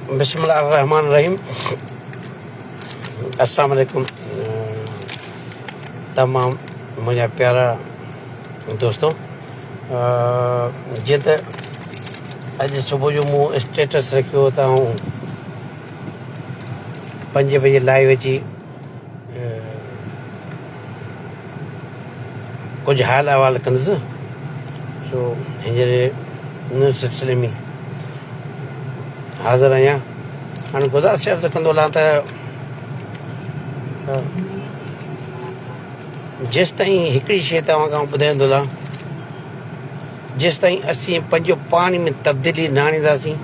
बिस्मिल्लाहिर्रहमानिर्रहीम। अस्सलाम वालेकुम तमाम मुंहिंजा प्यारा दोस्तों। जीअं त अॼु सुबुह जो मूं स्टेटस रखियो त ऐं 5 बजे लाइव अची कुझु हाल अहवाल कंदुसि, सो हींअर इन सिलसिले में हाज़िर आहियां। हाणे गुज़ारिश अर्ज़ु कंदो हलां त जेसि ताईं हिकिड़ी शइ तव्हां खां ॿुधाईंदो हलां, जेसि ताईं असीं पंहिंजो पाण में तब्दीली न आणींदासीं,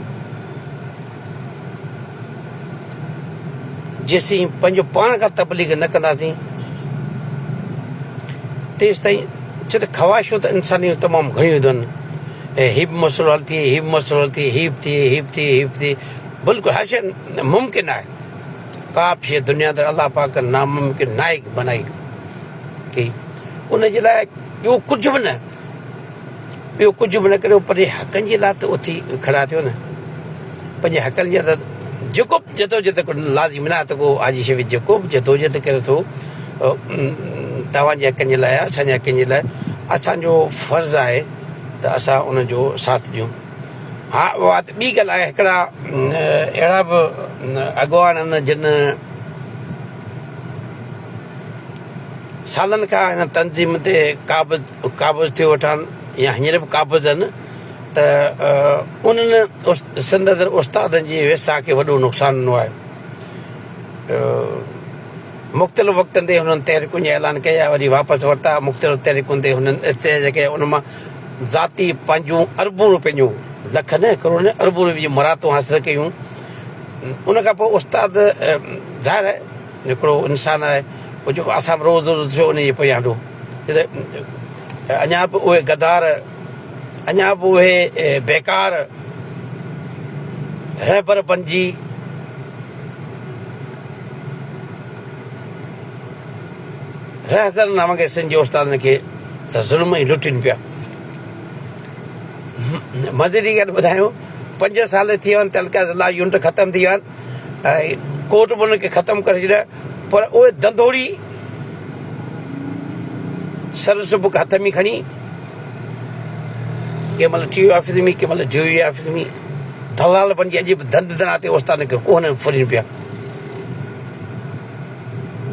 जेसीं पंहिंजो पाण खां तबलीग न कंदासीं, तेसि ताईं छो त ख़्वाहिशूं त इंसानियूं तमामु घणियूं ईंदियूं आहिनि। ऐं हीअ बि मसइलो हल थिए, हीअ बि मसइलो हल थिए, हीअ बि थिए, हीअ बि थिए, हीअ बि थिए। बिल्कुलु हर शइ मुमकिन आहे। का बि शइ दुनिया ते अलाह पाक नामुमकिन न आहे बनाई कई। उनजे लाइ ॿियो कुझु बि न करे पर हक़नि जे लाइ त उथी खड़ा थियो न। पंहिंजे हक़नि जे त जेको बि जदोजहद लाज़िम न आहे त को हाजी शफ़ी जेको बि जदोजहद करे थो तव्हांजे हक़नि जे लाइ, असांजे हक़नि जे लाइ, असांजो फ़र्ज़ु आहे त असां उनजो साथ ॾियूं। हा, उहा त ॿी ॻाल्हि आहे। हिकिड़ा अहिड़ा बि अॻवान आहिनि जिन सालनि खां हिन तनज़ीम ते काबिज़ थियो वठनि या हींअर बि काबिज़ आहिनि, त उन्हनि संददर उस्तादनि जी वेसा खे वॾो नुक़सानु ॾिनो आहे। मुख़्तलिफ़ वक़्तनि ते हुननि तहरीकुनि जा ऐलान कया, वरी वापसि वरिता। मुख़्तलिफ़ तहरीकुनि ते हुननि इस्तेजा कया, उन मां ज़ाती पंहिंजूं अरबूं रुपए जूं, लख न करोड़ न अरबूं रुपए जूं मरातूं हासिल कयूं। उन खां पोइ उस्ताद ज़ाहिर आहे हिकिड़ो इंसानु आहे, पोइ जेको असां बि रोज़ रोज़ थियो उनजे पोयां हटो। अञा बि उहे गदार, अञा बि उहे बेकार रहबर बणिजी रहज़र न वांगुरु सिंध जे उस्तादनि खे त ज़ुल्म ई लुटनि पिया। मज़े ॻाल्हि ॿुधायो, 5 साल थी विया आहिनि, तहलका ज़िला यूनिट ख़तमु थी विया आहिनि ऐं कोर्ट बि उनखे ख़तमु करे छॾिया, पर उहे धंधोड़ी सर्विस बुक हथ में खणी कंहिं महिल TO ऑफिस में, कंहिं महिल DOE ऑफिस में दलाल बणिजी अॼु बि धंध धना ते उस्तादनि खे कोन फुरनि पिया।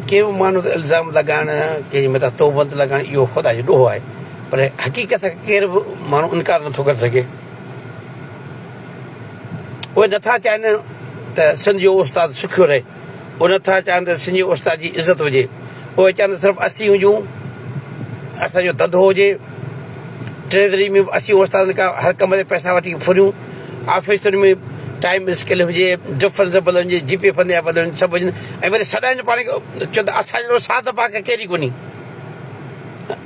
के बि माण्हू त इल्ज़ाम लॻाइण, कंहिंजे मथां तोहमत लॻाइण, इहो ख़ुदा जो ॾोहो आहे, पर हक़ीक़त खे केरु बि माण्हू इनकार नथो करे सघे। उहे नथा चाहिनि त सिंध जो उस्तादु सुखियो रहे, उहे नथा चाहिनि त सिंध जो उस्ताद जी इज़त हुजे। उहे चाहिनि त सिर्फ़ु असीं हुजूं, असांजो धंधो हुजे, ट्रेज़री में बि असीं उस्तादनि खां हर कम ते पैसा वठी फुरियूं, ऑफिसुनि में टाइम स्केल हुजे, डिफरेंस बदल हुजे, GPF जा बदल हुजनि, सभु हुजनि। ऐं वरी सदाईं पाण खे चवंदा असांजो साथ पाक कहिड़ी कोन्हे,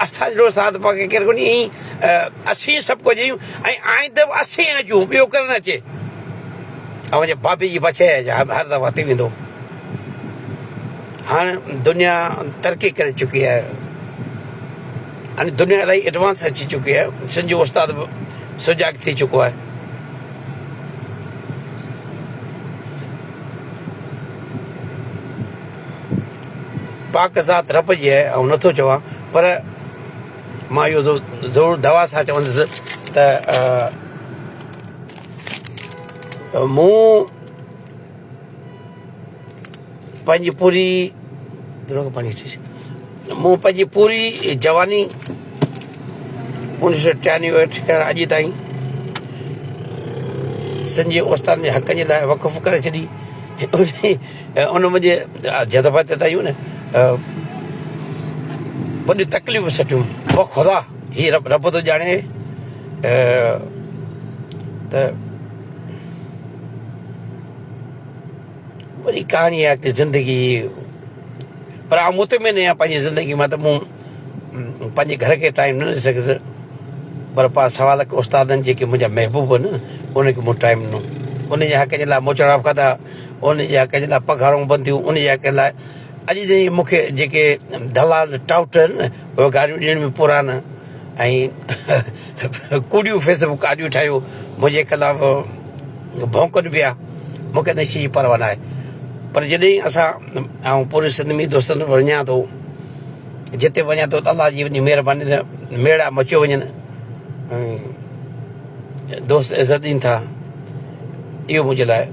असांजो साथ पाक केरु कोन्हे, ईअं असीं सभु कुझु आहियूं ऐं आईंदे बि असीं अचूं, ॿियो केरु न अचे। ऐं मुंहिंजे भाभी जी बचे हर दफ़ा थी वेंदो। हाणे दुनिया तरक़ी करे चुकी आहे, हाणे दुनिया इलाही एडवांस अची चुकी आहे, सिंध जो उस्ताद बि सुजाग थी चुको आहे। पाक ज़ात रब जी आहे ऐं नथो चवां, पर मां इहो ज़रूरु दवा सां चवंदुसि त मूं पंहिंजी पूरी जवानी 1993 खां अॼु ताईं सिंध जे उस्तादनि जे हक़नि जे लाइ वक़फ़ करे छॾी। उन मुंहिंजे जज़्बात ताईं न वॾी तकलीफ़ सटियूं। पोइ ख़ुदा हीअ रब थो ॼाणे त वरी कहाणी आहे की ज़िंदगी, पर आउं मुतमिन आहियां पंहिंजी ज़िंदगी मां त मूं पंहिंजे घर खे टाइम न ॾेई सघुसि, पर पा सवाल उस्तादनि जेके मुंहिंजा महबूब आहिनि उनखे मूं टाइम ॾिनो। उनजे हक़ जे लाइ मोचड़ा खाधा, उनजे हक़ जे लाइ पघारूं बंदि थियूं, उनजे हक़ लाइ अॼु ताईं मूंखे जेके दलाल टाउट आहिनि उहे गाॾियूं ॾियण में पुरान ऐं कूड़ियूं फेसबुक आॾियूं ठाहियूं मुंहिंजे ख़िलाफ़ु भौंकनि पिया, मूंखे नशे जी परवाह न आहे। पर जॾहिं असां ऐं पूरे सिंध में दोस्तनि वटि वञा थो, जिते वञा थो अलाह जी वञी महिरबानी सां मेड़ा मचियो वञनि, दोस्त इज़त ॾियनि था, इहो मुंहिंजे लाइ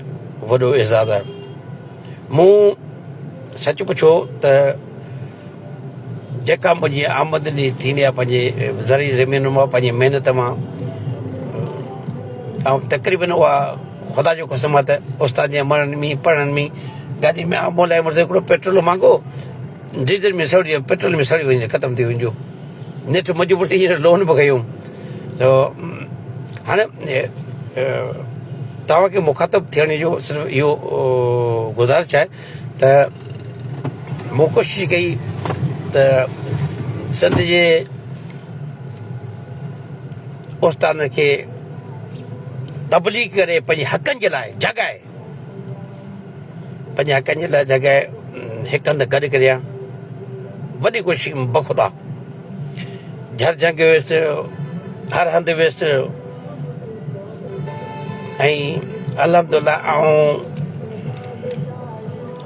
वॾो एज़ाज़ु आहे। मूं सच पुछो त जेका मुंहिंजी आमदनी थींदी आहे पंहिंजे ज़री ज़मीन मां, पंहिंजी महिनत मां, ऐं तक़रीबन उहा ख़ुदा जो कसम आहे त उस्ताद जे मरण में, पढ़ण में, गाॾी में आमो लाइ मुड़ुसि हिकिड़ो पेट्रोल मांगो, डीज़ल में सड़ी, पेट्रोल में सड़ी वञे, ख़तमु थी वञो। नेठि मजबूर थी हींअर लोन बि कयूं। त हाणे तव्हांखे मुखातब थियण जो सिर्फ़ु इहो गुज़ारिश आहे त मूं कोशिशि कई त सिंध जे उस्तादनि खे तबलीग करे पंहिंजे हक़नि जे लाइ जॻहि, पंहिंजे हक़नि जे लाइ जॻहि हिकु हंधि गॾु करियां। वॾी कोशिशि बख़ुदा झर जंग वियुसि, हर हंधि वियुसि, ऐं अल्हम्दुलिल्लाह ऐं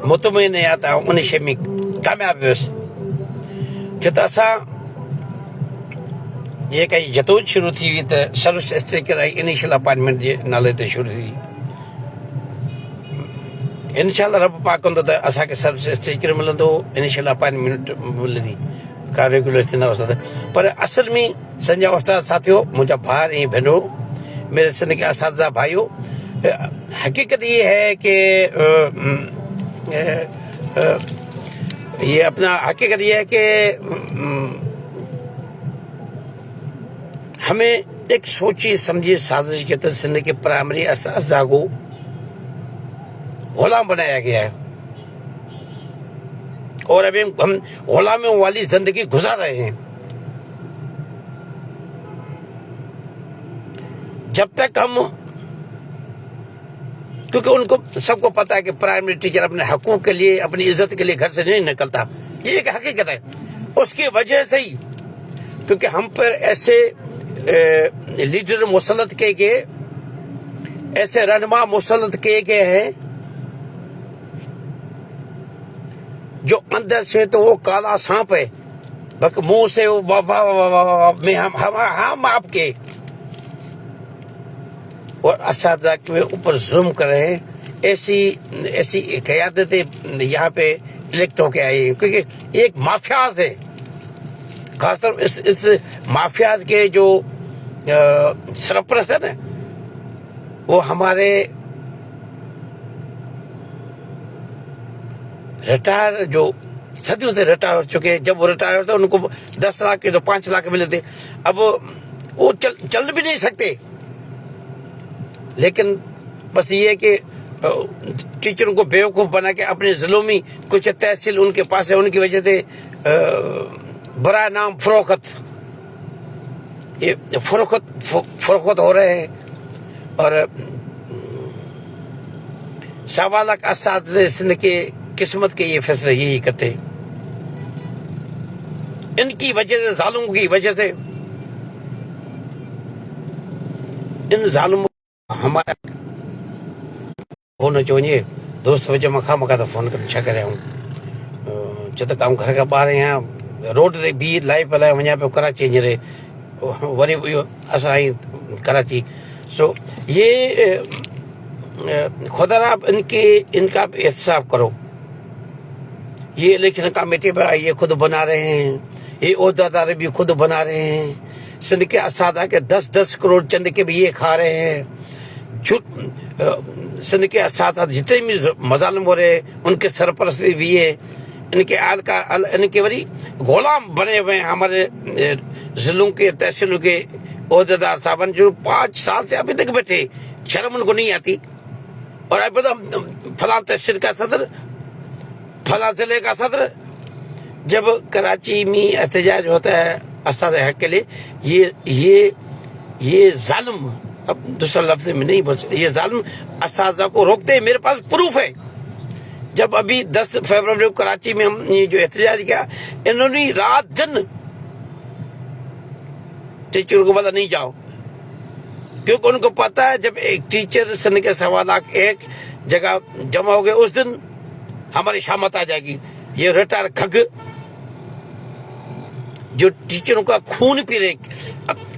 मुतमइन या त उन शइ में कामयाबु वियुसि। छो त असां जेका ई जतोज शुरू थी हुई त सर्विस एक्सटेकर ऐं इनिशियल अपार्टमेंट जे नाले ते शुरू थी। इनशाअल्लाह रब पाक कंदो त असांखे सर्विस एक्सटेकर मिलंदो, इनिशियल अपार्टमेंट मिलंदी, का रेगुलर थींदा उस्ताद। पर असल में संजा उस्ताद साथियो, मुंहिंजा भाउ ऐं भेनरूं, मेरे सिंध के असातिज़ा भाइयों, हकीकत ये है कि ये अपना हकीकत ये है कि हमें एक सोची समझी साजिश के तहत सिंध के प्राइमरी असातिज़ा को गुलाम बनाया गया है, और अभी हम गुलामियों वाली जिंदगी गुजार रहे हैं। जब तक हम, क्योंकि उनको सबको पता है कि प्राइमरी टीचर अपने हकूक के लिए, अपनी इज्जत के लिए घर से नहीं निकलता, ये एक हकीकत है। उसकी वजह से ही क्योंकि हम पर ऐसे लीडर मुसल्लत किए गए, ऐसे रहनुमा मुसल्लत किए गए हैं जो अंदर से तो वो काला सांप है, बल्कि मुंह से वो में हम आपके, और असातिज़ा के ऊपर जुल्म कर रहे हैं। ऐसी क़यादतें यहाँ पे इलेक्ट होके आई हैं, क्योंकि एक माफियाज है, खासतौर इस माफियाज के जो सरपरस्त है ना, वो हमारे रिटायर, जो सदियों से रिटायर हो चुके, जब वो रिटायर होते उनको 10 लाख के तो 5 लाख मिले थे, अब वो चल भी नहीं सकते। लेकिन बस ये है कि टीचरों को बेवकूफ़ बना के अपने ज़िलों में कुछ तहसील उनके पास है, उनकी वजह से बड़ा नाम फरोख्त, ये फरोख्त हो रहे हैं। और 1.25 लाख असातिज़े सिंध के किस्मत के ये फैसले यही करते, इनकी वजह से, जालिमों की वजह से, इन जालिमों हमारा फोन अचो वञे, दोस्त वजह मखा तो फोन कर छा करे आऊं, छो त घर का ॿार आहियां, रोड ते बि लाइफ हलाए वञा पियो कराची, हींअर वरी इहो असां आई कराची। सो ये खुदा इनका एहतसाब करो। ये इलेक्शन कमेटी पर ये खुद बना रहे हैं, ये ओहदेदार भी खुद बना रहे हैं, सिंध के असातिज़ा के 10-10 करोड़ चंद के भी ये खा रहे हैं। सिंध के असातिज़ा जितने भी मजालिम हो रहे उनके सरपरस्त भी है, इनके वरी गुलाम बने हुए हैं हमारे जिलों के, तहसीलों के ओहदेदार साहब जो 5 साल से अभी तक बैठे, शर्म उनको नहीं आती। और अब फलां तहसील का सदर, फलां जिले का सदर, जब कराची में एहतजाज होता है असातिज़ा हक के लिए, ये जालिम, अब दूसरा लफ्ज में नहीं बोल सकते, ये जालिम असातिज़ा को रोकते हैं। मेरे पास प्रूफ है, जब अभी 10 फरवरी को कराची में हम ये जो एहतजाज किया, इन्होंने रात दिन टीचरों को बोला नहीं जाओ, کیونکہ ان کو پتا ہے جب ایک ٹیچر سن کے 1.25 ایک جگہ جمع ہو گئے اس دن ہماری شامت آ جائے گی. یہ ریٹائر کھگ جو ٹیچروں کا خون پی رہے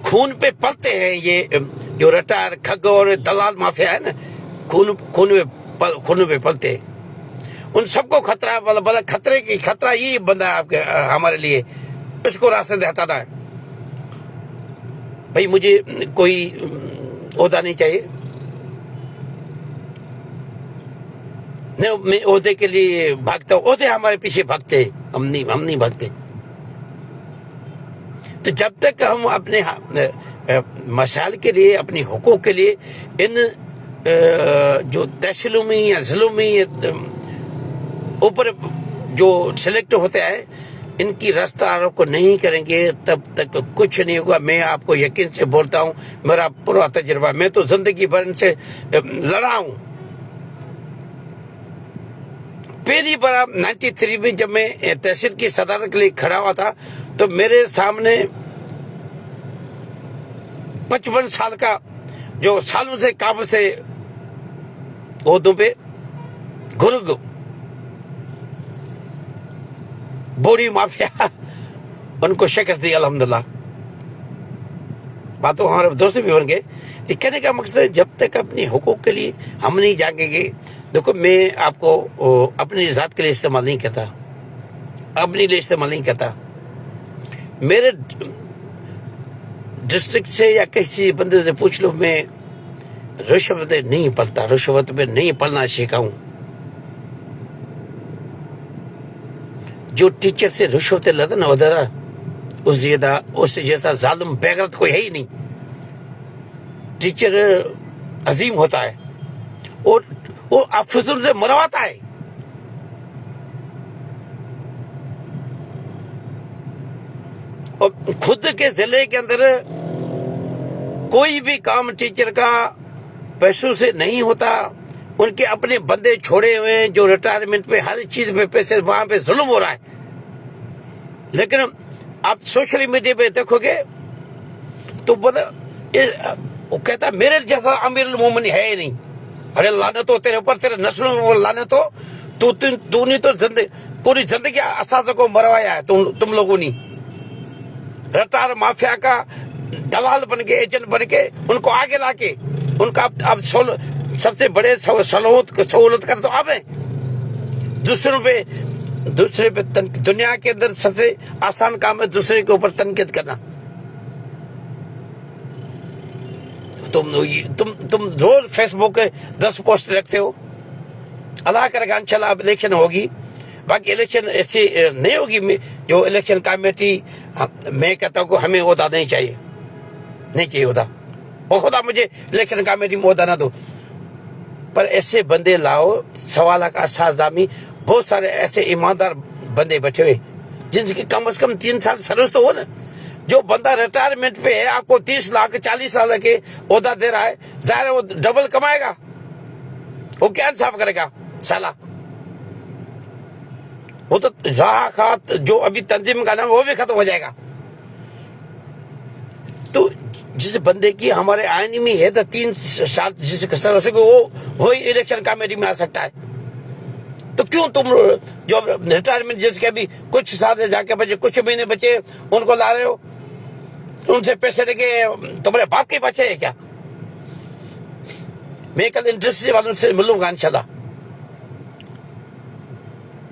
خون پہ پلتے ہیں, یہ جو ریٹائر کھگ اور دلال مافیا ہے نا, خون پہ پلتے ہیں. ان سب کو خطرہ بلا خطرہ یہ بندہ ہے آپ کے ہمارے لیے, اس کو راستے سے ہٹانا ہے. بھائی مجھے کوئی عہدہ نہیں چاہیے, میں عہدے کے لیے بھاگتا ہوں, عہدے ہمارے پیچھے بھاگتے ہیں, ہم نہیں بھاگتے. تو جب تک ہم اپنے مسائل کے لیے, اپنی حقوق کے لیے ان جو تحصیلومی یا ضلعی اوپر جو سلیکٹ ہوتے ہیں ان کی رفتاروں کو نہیں کریں گے تب تک کچھ نہیں ہوگا. میں آپ کو یقین سے بولتا ہوں, میرا پورا تجربہ, میں تو زندگی بھر ان سے لڑا ہوں. پہلی بار 93 میں جب میں تحصیل کی صدارت کے لیے کھڑا ہوا تھا تو میرے سامنے 55 سال کا جو سالوں سے قابل سے عہدوں پہ گرگ بوری مافیا ان کو شکست دی الحمدللہ. باتوں ہمارے دوست بھی بن گئے. یہ کہنے کا مقصد ہے جب تک اپنے حقوق کے لیے ہم نہیں جانگیں گے. دیکھو میں آپ کو اپنی ذات کے لیے استعمال نہیں کرتا, اپنے لیے استعمال نہیں کرتا. میرے ڈسٹرکٹ سے یا کسی بندے سے پوچھ لو, میں رشوت نہیں پلتا, رشوت پہ نہیں پلنا سیکھا ہوں. جو ٹیچر سے رشوت لیتا نا ادھر اس جیسا ظالم بیغرت کوئی ہے ہی نہیں. ٹیچر عظیم ہوتا ہے اور وہ افسروں سے مرواتا ہے. اور خود کے ضلع کے اندر کوئی بھی کام ٹیچر کا پیسوں سے نہیں ہوتا. ان کے اپنے بندے چھوڑے ہوئے ہیں جو ریٹائرمنٹ پہ ہر چیز پہ پیسے, وہاں پہ ظلم ہو رہا ہے. لیکن آپ سوشل میڈیا پہ دیکھو گے تو وہ کہتا میرے جیسا امیر المومن ہے ہی نہیں. ارے لعنت ہو تیرے اوپر, تیرے نسلوں میں وہ لعنت ہو. تو نے تو پوری زندگی اساتذہ کو مروایا ہے تم لوگوں نے. ریٹائر مافیا کا دلال بن کے, ایجنٹ بن کے, ان کو آگے لا کے ان کا اب سب سے بڑے سہولت کر تو اب ہے. دوسرے پہ دنیا کے اندر سب سے آسان کام ہے دوسرے کے اوپر تنقید کرنا. تم روز فیس بک 10 پوسٹ رکھتے ہو. اللہ کرے گا انشاءاللہ اب الیکشن ہوگی. باقی الیکشن ایسی نہیں ہوگی جو الیکشن کمیٹی, میں کہتا ہوں کہ ہمیں عہدہ نہیں چاہیے عہدہ. خدا مجھے الیکشن کمیٹی میں عہدہ نہ دو, پر ایسے بندے لاؤ. 1.25 لاکھ اساتذہ, بہت سارے ایسے ایماندار بندے بیٹھے ہوئے جن کی کم از کم 3 سال سروس تو ہو نا. جو بندہ ریٹائرمنٹ پہ ہے آپ کو 30 لاکھ 40 سال کے عہدہ دے رہا ہے, ظاہر ہے وہ ڈبل کمائے گا. وہ کیا انصاف کرے گا سالہ؟ وہ تو راحت جو ابھی تنظیم کا نام وہ بھی ختم ہو جائے گا. تو جس بندے کی ہمارے آئین میں ہے تو 3 سال جس سروس کو وہی الیکشن کمیٹی میں آ سکتا ہے. تو کیوں تم جو ریٹائرمنٹ جس کے ابھی کچھ سال جا کے بچے, کچھ مہینے بچے, ان کو لا رہے ہو, ان سے پیسے لے کے تمہارے باپ کے بچے ہیں کیا؟ میں کل انڈسٹری والوں سے ملوں گا انشاءاللہ.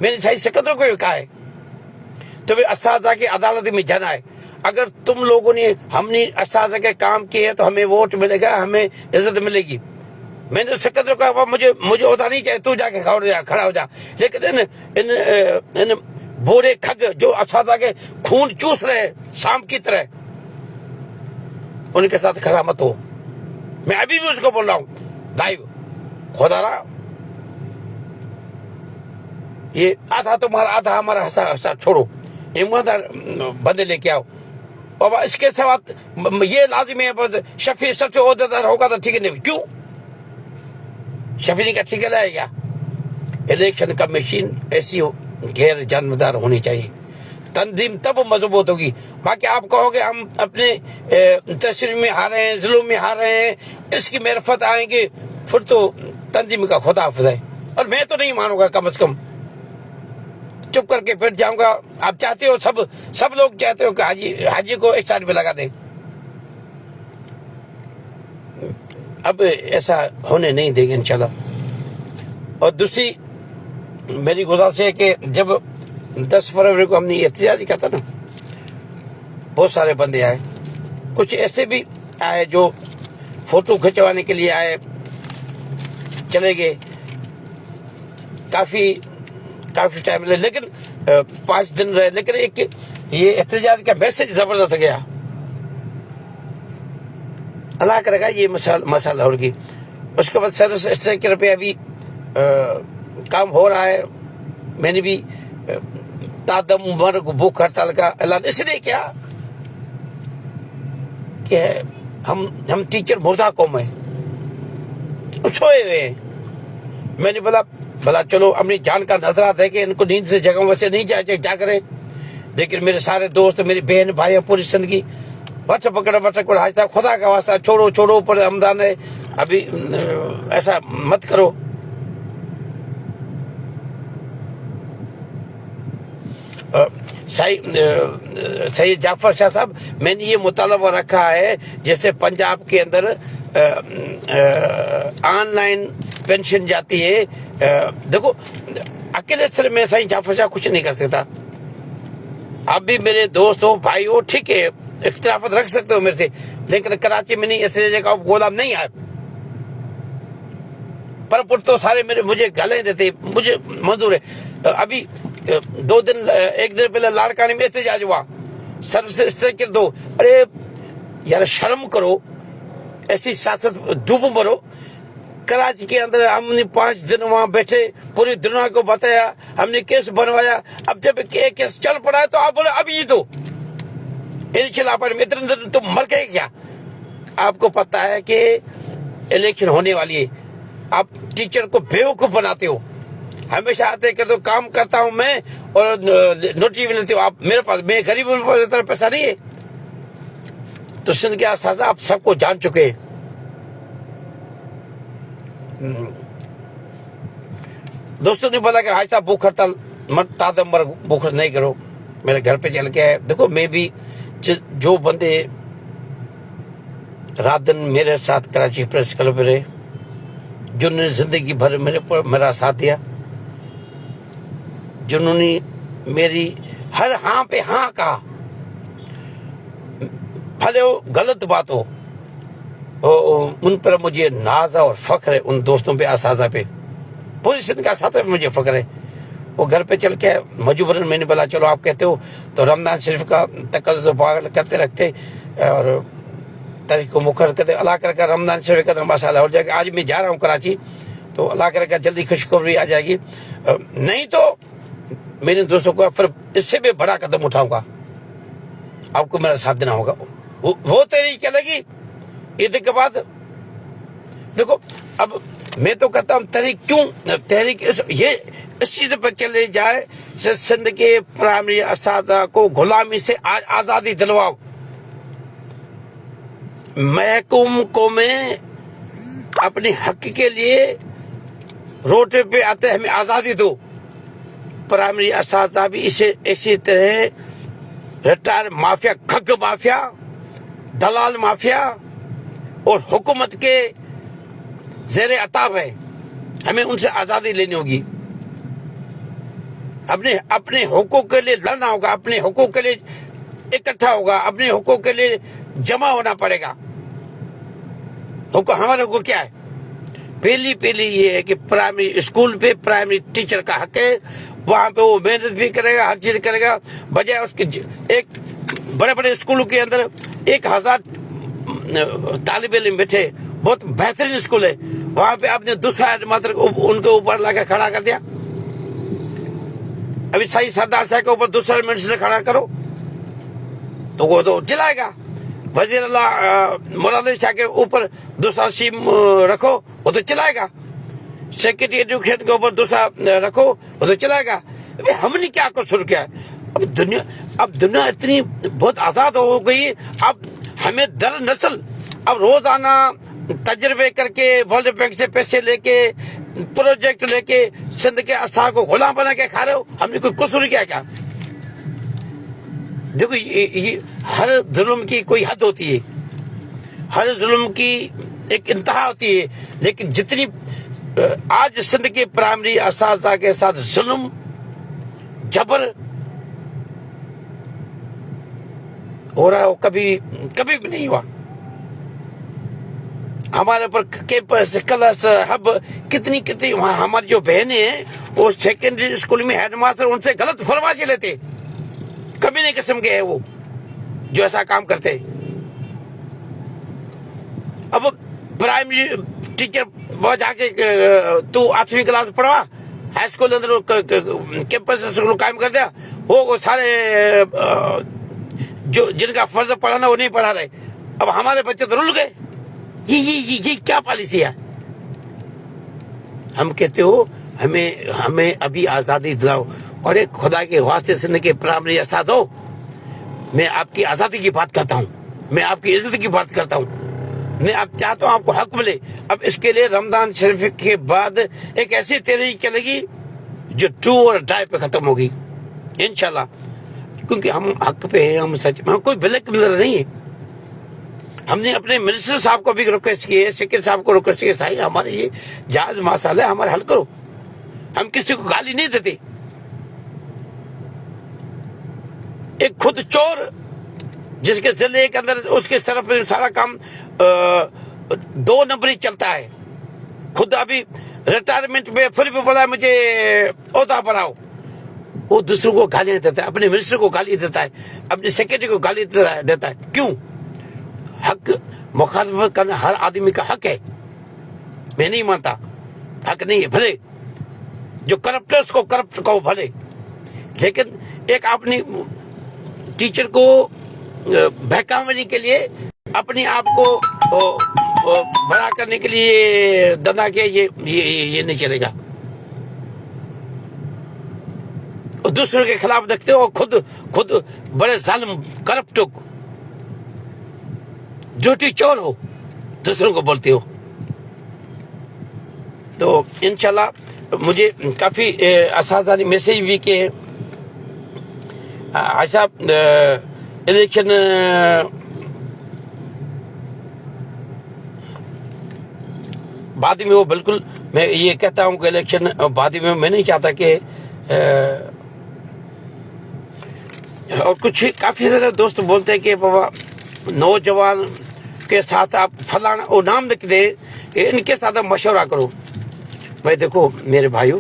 میں نے صحیح سکندروں کو بھی کہا ہے تمہیں اساتذہ کی عدالت میں جانا ہے. اگر تم لوگوں نے ہم نے اساتذہ کے کام کیے تو ہمیں ووٹ ملے گا, ہمیں عزت ملے گی. میں نے سکندر کو کہا مجھے عہدہ نہیں چاہیے, تو جا کے کھڑا ہو جا. لیکن ان بورے کھگ جو اساتذہ کے خون چوس رہے شام کی طرح, ان کے ساتھ کھڑا مت ہو. میں ابھی بھی اس کو بول رہا ہوں, دائیو خدا رہا, یہ آدھا تمہارا آدھا ہمارا حصہ چھوڑو, ایماندار بندے لے کے آؤ. اور اس کے ساتھ یہ لازمی ہے شفیع سب سے عہدیدار ہوگا تو ٹھیک ہے. نہیں کیوں شفیع کا ٹھیک ہے کیا؟ الیکشن کمیشن ایسی غیر جانبدار ہونی چاہیے. تنظیم تب مضبوط ہوگی. باقی آپ کہو گے ہم اپنے تشریح میں ہار رہے ہیں، ظلم میں ہار رہے ہیں، اس کی معرفت آئیں گے، پھر تو تنظیم کا خدا حافظ ہے. اور میں تو نہیں مانوں گا، کم از کم چپ کر کے پھر جاؤں گا. آپ چاہتے ہو، سب لوگ چاہتے ہو کہ حاجی کو ایک سائڈ پہ لگا دیں. اب ایسا ہونے نہیں دیں گے انشاءاللہ. اور دوسری میری گزارش ہے کہ جب 10 فروری کو ہم نے احتجاج کیا تھا نا، بہت سارے بندے آئے، کچھ ایسے بھی آئے جو فوٹو کھنچوانے کے لیے آئے، چلے گئے. کافی ٹائم لے، لیکن 5 دن رہے. لیکن ایک یہ احتجاج کا میسج زبردست گیا. اللہ کرے گا یہ مسئلہ ہوگی. اس کے بعد سروس اسٹرائکر پہ ابھی کام ہو رہا ہے. میں نے بھی تادم مرگ بھوک ہڑتال کا اعلان اس لیے کیا کہ ہم ٹیچر مردہ قوم ہیں، سوئے ہوئے ہیں. میں نے بلا چلو اپنی جان کا نظرہ دے کہ ان کو نیند سے جگہ ویسے نہیں جا کرے. لیکن میرے سارے دوست، میری بہن بھائی، پوری زندگی وٹ پکڑ حاج صاحب خدا کا واسطہ چھوڑو پر رمضان ہے، ابھی ایسا مت کرو. سید جعفر شاہ صاحب، میں نے یہ مطالبہ رکھا ہے جیسے پنجاب کے اندر آن لائن پینشن جاتی ہے. دیکھو اکیلے سر میں سید جعفر شاہ کچھ نہیں کر سکتا. آپ بھی میرے دوست ہو، بھائی ہو، ٹھیک ہے، اختلافات رکھ سکتے ہو میرے سے، لیکن کراچی میں نہیں ایسے جگہ غلام نہیں ہے. پر تو سارے مجھے گالیں دیتے، مجھے منظور ہے. ابھی 2 دن 1 دن پہلے لاڑکانے میں احتجاج ہوا، سروس اسٹرکچر دو. ارے یار شرم کرو، ایسی سیاست ڈوب مرو. کراچی کے اندر ہم نے 5 دن وہاں بیٹھے، پوری دنیا کو بتایا، ہم نے کیس بنوایا. اب جب کیس چل پڑا ہے تو آپ بولے اب یہ دو اتنے دن تم مر گئے کیا؟ آپ کو پتا ہے کہ الیکشن ہونے والی ہے. آپ ٹیچر کو بیوقوف بناتے ہو. ہمیشہ آتے کہ تو کام کرتا ہوں میں اور نوٹری بھی لیتے ہو آپ میرے پاس. میں غریب ہوں، میرے پاس پیسہ نہیں ہے. تو سندھ کے اساتذہ آپ سب کو جان چکے ہیں. دوستوں نے بولا کہ حاج صاحب بھوک ہڑتال تادم مرگ بھوک نہیں کرو، میرے گھر پہ چل کے آئے. دیکھو میں بھی جو بندے رات دن میرے ساتھ کراچی پریس کلب میں رہے، جنہوں نے زندگی بھر میرا ساتھ دیا، جنہوں نے میری ہر ہاں پہ ہاں کہا، بھلے وہ غلط بات ہو، ان پر مجھے ناز اور فخر ہے. ان دوستوں پہ، اساتذہ پہ، پوری سندھ کا اساتذہ پہ مجھے فخر ہے. وہ گھر پہ چل کے مجبوراً میں نے بولا چلو آپ کہتے ہو تو رمضان شریف کا تقاضا پاگل کرتے رکھتے اور تاریخ کو مقرر کرتے. اللہ کرے گا رمضان شریف کا مسئلہ ہو جائے گا. آج میں جا رہا ہوں کراچی، تو اللہ کرے گا جلدی خوشخبری آ جائے گی. نہیں تو میرے دوستوں کو پھر اس سے بھی بڑا قدم اٹھاؤں گا. آپ کو میرا ساتھ دینا ہوگا. وہ تحریک لگی عید کے بعد. دیکھو اب میں تو کہتا ہوں تحریک یہ اس چیز پہ چلے جائے، سندھ کے پرائمری اساتذہ کو غلامی سے آزادی دلواؤ. محکوم قومیں اپنے حق کے لیے روڈ پہ آتے ہمیں آزادی دو. پرائمری اساتذہ بھی اسی طرح ریٹائر مافیا، کھگ مافیا، دلال مافیا اور حکومت کے زیر عطاب ہے. ہمیں ان سے آزادی لینی ہوگی. اپنے حقوق کے لیے لڑنا ہوگا، اپنے حقوق کے لیے اکٹھا ہوگا، اپنے حقوق کے لیے جمع ہونا پڑے گا. ہمارے حقوق کیا ہے؟ پہلی یہ ہے کہ پرائمری اسکول پہ پرائمری ٹیچر کا حق ہے. وہاں پہ وہ محنت بھی کرے گا، ہر چیز کرے گا. بجائے اس کے ایک بڑے اسکولوں کے اندر 1000 طالب علم بیٹھے، بہت بہترین اسکول ہے، وہاں پہ آپ نے دوسرا ان کے اوپر لا کے کھڑا کر دیا. ابھی صحیح سردار صاحب کے اوپر دوسرا منسٹر کھڑا کرو تو وہ تو چلائے گا. وزیر اللہ مراد شاہ کے اوپر دوسرا سیم رکھو وہ تو چلائے گا. سیکرٹری ایجوکیشن کے اوپر دوسرا رکھو وہ تو چلائے گا. ہم نے کیا قصور کیا؟ اب دنیا اب دنیا اتنی بہت آزاد ہو گئی. اب ہمیں در نسل اب روزانہ تجربے کر کے ورلڈ بینک سے پیسے لے کے پروجیکٹ لے کے سندھ کے اسار کو غلام بنا کے کھا رہے ہو. ہم نے کوئی قصور کیا؟ دیکھو یہ ہر ظلم کی کوئی حد ہوتی ہے, ہر ظلم کی ایک انتہا ہوتی ہے, لیکن جتنی آج سندھ کے پرائمری اساتذہ کے ساتھ ظلم جبر ہو رہا ہے وہ کبھی بھی نہیں ہوا. ہمارے پر کیمپس کلاس ہب کتنی ہماری جو بہنیں ہیں وہ سیکنڈری اسکول میں ہیڈ ماسٹر ان سے غلط فرمائشیں لیتے, کبھی نہیں قسم کے ہیں وہ جو ایسا کام کرتے. اب پرائمری ٹیچر بہت جا کے تو 8ویں کلاس پڑھوا, ہائی اسکول اندر کیمپس اسکول قائم کر دیا, وہ سارے جو جن کا فرض پڑھانا وہ نہیں پڑھا رہے. اب ہمارے بچے تو رل گئے. یہ کیا پالیسی ہے؟ ہم کہتے ہو ہمیں ابھی آزادی دلاؤ, اور ایک خدا کے واسطے سندھ کے پرائمری اساتذہ ہو, میں آپ کی آزادی کی بات کرتا ہوں, میں آپ کی عزت کی بات کرتا ہوں, میں اب چاہتا ہوں آپ کو حق ملے. اب اس کے لیے رمضان شریف کے بعد ایک ایسی تحریک چلے گی جو ٹو اور ڈائی پہ ختم ہوگی انشاءاللہ, کیونکہ ہم حق پہ ہیں, ہم سچ میں, ہم کوئی بلیک میلر نہیں ہے. ہم نے اپنے منسٹر صاحب کو بھی ریکویسٹ کی ہے, سیکرٹری صاحب کو ریکویسٹ کی ہے, صحیح ہمارے یہ جائز مسئلہ ہے, ہمارے حل کرو. ہم کسی کو گالی نہیں دیتے. ایک خود چور جس کے ضلع کے اندر اس کے سر پہ سارا کام 2 نمبری چلتا ہے, خود ابھی ریٹائرمنٹ میں پھر بھی بولا مجھے عہدہ بڑھاؤ, وہ دوسروں کو گالیاں دیتا ہے, اپنے منسٹر کو گالی دیتا ہے, اپنے سیکرٹری کو گالی دیتا ہے. کیوں؟ حق مخالفت کرنا ہر آدمی کا حق ہے, میں نہیں مانتا حق نہیں ہے. بھلے جو کرپٹرز کو کرپٹ کہو بھلے, لیکن ایک اپنی ٹیچر کو بہکانے کے لیے, اپنے آپ کو بڑا کرنے کے لیے دھندا کیا, یہ نہیں چلے گا. اور دوسروں کے خلاف دیکھتے ہو, خود بڑے ظالم کرپٹ جھوٹی چور ہو, دوسروں کو بولتے ہو. تو انشاءاللہ مجھے کافی اساتذہ نے میسیج بھی کہ صاحب الیکشن بعد میں, وہ بالکل میں یہ کہتا ہوں کہ الیکشن بعد میں نہیں چاہتا کہ اور کچھ کافی سارے دوست بولتے ہیں کہ بابا نوجوان کے ساتھ آپ فلانا وہ نام لکھ دیں, ان کے ساتھ آپ مشورہ کرو. بھائی دیکھو میرے بھائیو,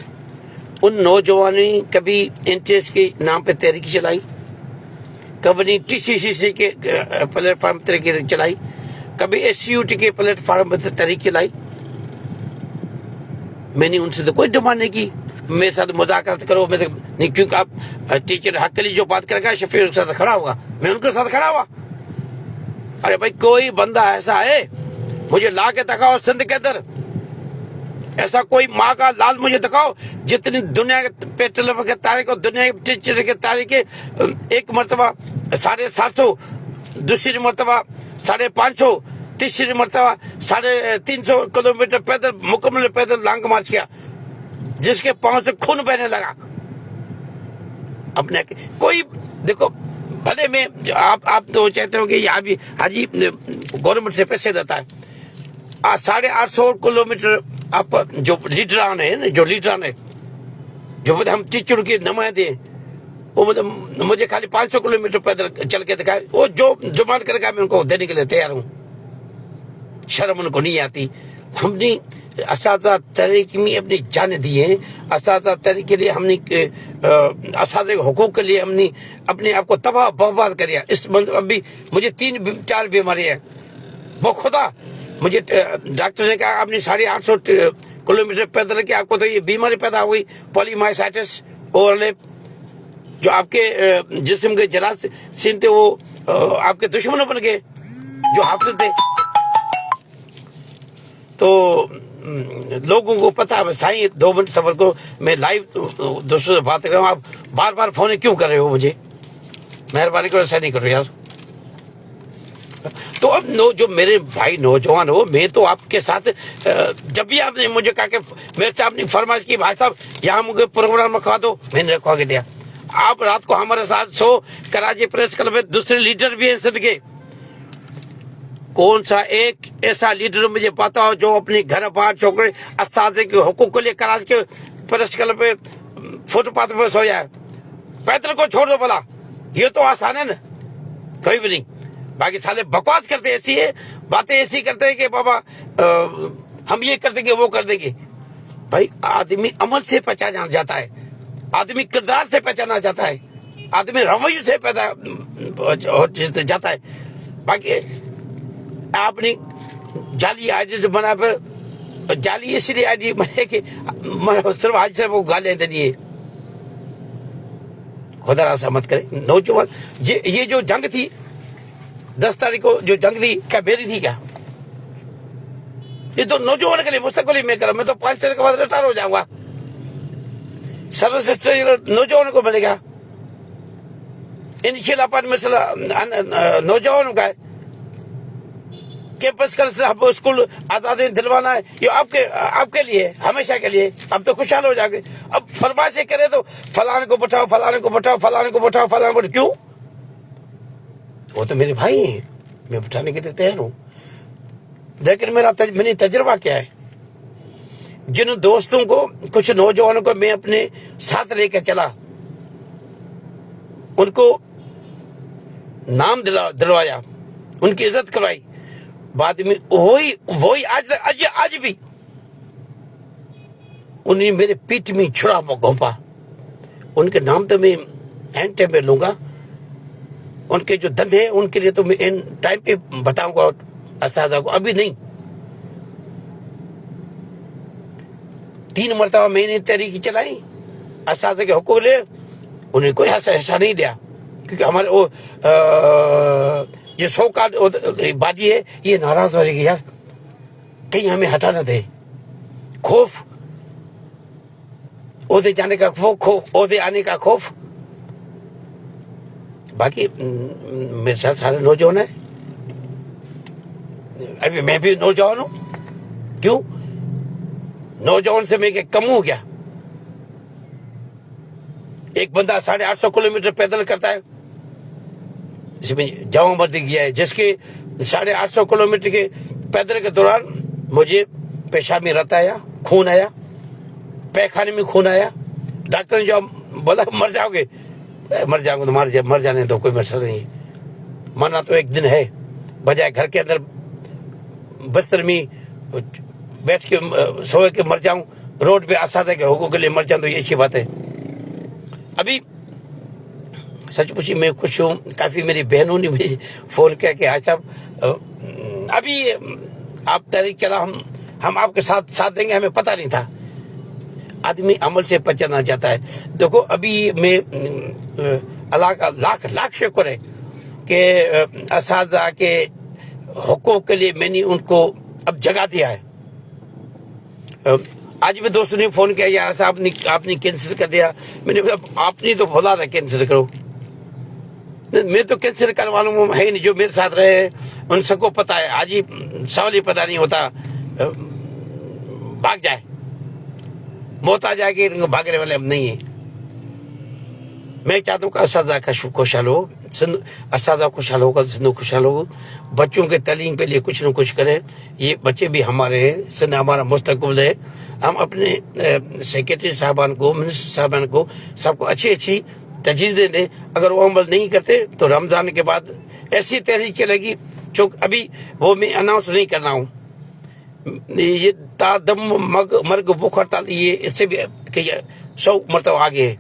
ان نوجوانوں کبھی انٹرسٹ کے نام پہ تحریک چلائی, کبھی TCCC کے پلیٹ فارم طریقے چلائی, کبھی SCUT کے پلیٹ فارم پہ تحریک چلائی. میں نے ان سے تو کوئی ڈیمانڈ نہیں کی میرے ساتھ مذاکرات کرو, میں نہیں, کیونکہ آپ ٹیچر حق کے لیے جو بات کرے گا شفیع اس کے ساتھ کھڑا ہوگا, میں ان کے ساتھ کھڑا ہوا. ارے بھائی کوئی بندہ ایسا ہے مجھے لا کے دکھاؤ سندھ کے اندر, ایسا کوئی ماں کا لال مجھے دکھاؤ جتنی دنیا کے پیٹرول کے تاریخ اور دنیا کے ٹیچر کے تاریخ ایک مرتبہ 750, دوسری مرتبہ 550, تیسری مرتبہ 350 کلومیٹر پیدل مکمل پیدل لانگ مارچ کیا, جس کے پاؤں سے خون بہنے لگا. اپنے کوئی دیکھو بھلے میں آپ تو چاہتے ہو کہ یہ ابھی حاجی گورنمنٹ سے پیسے دیتا ہے, 850 کلومیٹر آپ جو لیڈران ہے, جو ہم ٹیچر کی نمائندے ہیں, وہ مجھے خالی 500 کلومیٹر پیدل چل کے دکھائے, وہ جو ڈیمانڈ کرے گا میں ان کو دینے کے لیے تیار ہوں. شرم ان کو نہیں آتی. ہم نے اساتذہ تحریک میں اپنی جانیں دی ہیں, اساتذہ تحریک کے لیے ہم نے اساتذہ کے حقوق کے لیے ہم نے اپنے آپ کو تباہ برباد کریا. اس ابھی مجھے 3-4 بیماری ہیں, وہ خدا مجھے ڈاکٹر نے کہا آپ نے 850 کلومیٹر پیدل کے آپ کو تو یہ بیماری پیدا ہو گئی, پولیمائسائٹس اوورلیپ, جو آپ کے جسم کے جراثیم تھے وہ آپ کے دشمنوں بن گئے جو حافظ تھے. تو لوگوں کو پتا ہے سائیں 2 منٹ صبر کو, میں لائیو دوستوں سے بات کر رہا ہوں, آپ بار بار فون کیوں کر رہے ہو مجھے؟ مہربانی کرو ایسا نہیں کرو یار. تو اب جو میرے بھائی نوجوان ہو, میں تو آپ کے ساتھ جب بھی آپ نے مجھے کہا کہ میرے سے آپ نے فرمائش کی بھائی صاحب یہاں مجھے پروگرام رکھوا دو, میں نے رکھوا کے دیا. آپ رات کو ہمارے ساتھ سو. کراچی پریس کلب میں دوسرے لیڈر بھی ہیں صدقے. کون سا ایک ایسا لیڈر مجھے پتا ہو جو اپنی گھر بار چھوکرے اساتذہ کے حقوق کے لیے کراچی کے پریس کلب پہ فٹ پاتھ پہ سو جائے. پیدل کو چھوڑ دو بلا, یہ تو آسان ہے نا, کوئی بھی نہیں. باقی سالے بکواس کرتے ایسی ہے, باتیں ایسی کرتے ہیں کہ بابا ہم یہ کر دیں گے وہ کر دیں گے. بھائی آدمی عمل سے پہچانا جاتا ہے, آدمی کردار سے پہچانا جاتا ہے, آدمی رویے سے پیدا جاتا ہے. باقی آپ نے جعلی آئی ڈی بنا پر, جعلی اس لیے آئی ڈی بنے کہ صرف حاج صاحب کو گالیاں دینی ہے. خدا راستہ مت کرے. نوجوان یہ جو جنگ تھی 10 تاریخ کو, جو جنگ تھی کیا میری تھی کیا؟ یہ تو نوجوان کے لیے مستقبل ہی میں کرا. میں تو 5 سال کے بعد ریٹائر ہو جاؤں گا. سروس نوجوانوں کو ملے گا. انیشیل اپارٹمنٹ نوجوانوں کا ہے. کیمپس کا اسکول آزادی دلوانا ہے, یہ آپ کے لیے ہمیشہ کے لیے. اب تو خوشحال ہو جائیں گے. اب فرمائشیں کرے تو فلانے کو بٹھاؤ, فلانے کو بٹھاؤ, فلانے کو بٹھاؤ, فلانے کو. کیوں؟ وہ تو میرے بھائی ہیں, میں بٹھانے کے لیے تیار ہوں. لیکن میری تجربہ کیا ہے, جن دوستوں کو, کچھ نوجوانوں کو میں اپنے ساتھ لے کے چلا, ان کو نام دلوایا, ان کی عزت کروائی. بعد میں وہی آج بھی انہیں میرے پیٹ میں چھڑا گھونپا. ان کے نام تو میں اینڈ ٹائم پہ لوں گا. ان کے جو دندے ہیں ان کے لیے تو میں ان ٹائم پہ بتاؤں گا اساتذہ کو, ابھی نہیں. 3 مرتبہ میں نے تحریک چلائی اساتذہ کے حقوق لے, انہیں کوئی ایسا نہیں دیا. کیونکہ ہمارے وہ جو سو کا بادی ہے یہ ناراض ہو رہی ہے یار, کہیں ہمیں ہٹا نہ دے. خوف, عہدے جانے کا خوف, عہدے آنے کا خوف. باقی میرے ساتھ سارے نوجوان ہیں. ابھی میں بھی نوجوان ہوں. کیوں؟ نوجوان سے میں کم ہو گیا. ایک بندہ 850 کلومیٹر پیدل کرتا ہے, اس میں جوان مردی کیا ہے, جس کے 850 کلومیٹر کے پیدل کے دوران مجھے پیشاب میں رت آیا, خون آیا, پیخانے میں خون آیا. ڈاکٹر نے جو بولا مر جاؤ گے, مر جاؤں گے تو مر جانے تو کوئی مسئلہ نہیں. مرنا تو ایک دن ہے, بجائے گھر کے اندر بستر میں بیٹھ کے سوئے کے مر جاؤں, روڈ پہ اساتذہ کے حقوق کے لیے مر جاؤں, تو یہ اچھی بات ہے. ابھی سچ پوچھی میں خوش ہوں. کافی میری بہنوں نے مجھے فون کیا کہ آج صاحب ابھی آپ تحریک چلا, ہم آپ کے ساتھ دیں گے, ہمیں پتہ نہیں تھا. آدمی عمل سے پہچانا جاتا ہے. دیکھو ابھی میں اللہ کا لاکھ شکر ہے کہ اساتذہ کے حقوق کے لیے میں نے ان کو اب جگہ دیا ہے. آج بھی دوستوں نے فون کیا, یار صاحب آپ نے کینسل کر دیا. میں نے آپ نے تو بولا تھا کینسل کرو. میں تو کینسل کروانے ہے نہیں. جو میرے ساتھ رہے ان سب کو پتا ہے. آج ہی سوال ہی پتا نہیں ہوتا, بھاگ جائے, موت آ جائے کہ ان کو بھاگنے والے ہم نہیں ہیں. میں چاہتا ہوں کہ اساتذہ کا خوشحال ہو, اساتذہ خوشحال ہوگا, سندھ خوشحال ہوگا. بچوں کے تعلیم کے لیے کچھ نہ کچھ کریں. یہ بچے بھی ہمارے ہیں, سندھ ہمارا مستقبل ہے. ہم اپنے سیکرٹری صاحبان کو, منسٹر صاحبان کو, سب کو اچھی تجویزیں دیں. اگر وہ عمل نہیں کرتے تو رمضان کے بعد ایسی تحریک چلے گی. ابھی وہ میں اناؤنس نہیں کرنا ہوں. یہ تادم مرگ بھوک ہڑتال, یہ اس سے بھی 100 مرتبہ آگے ہے.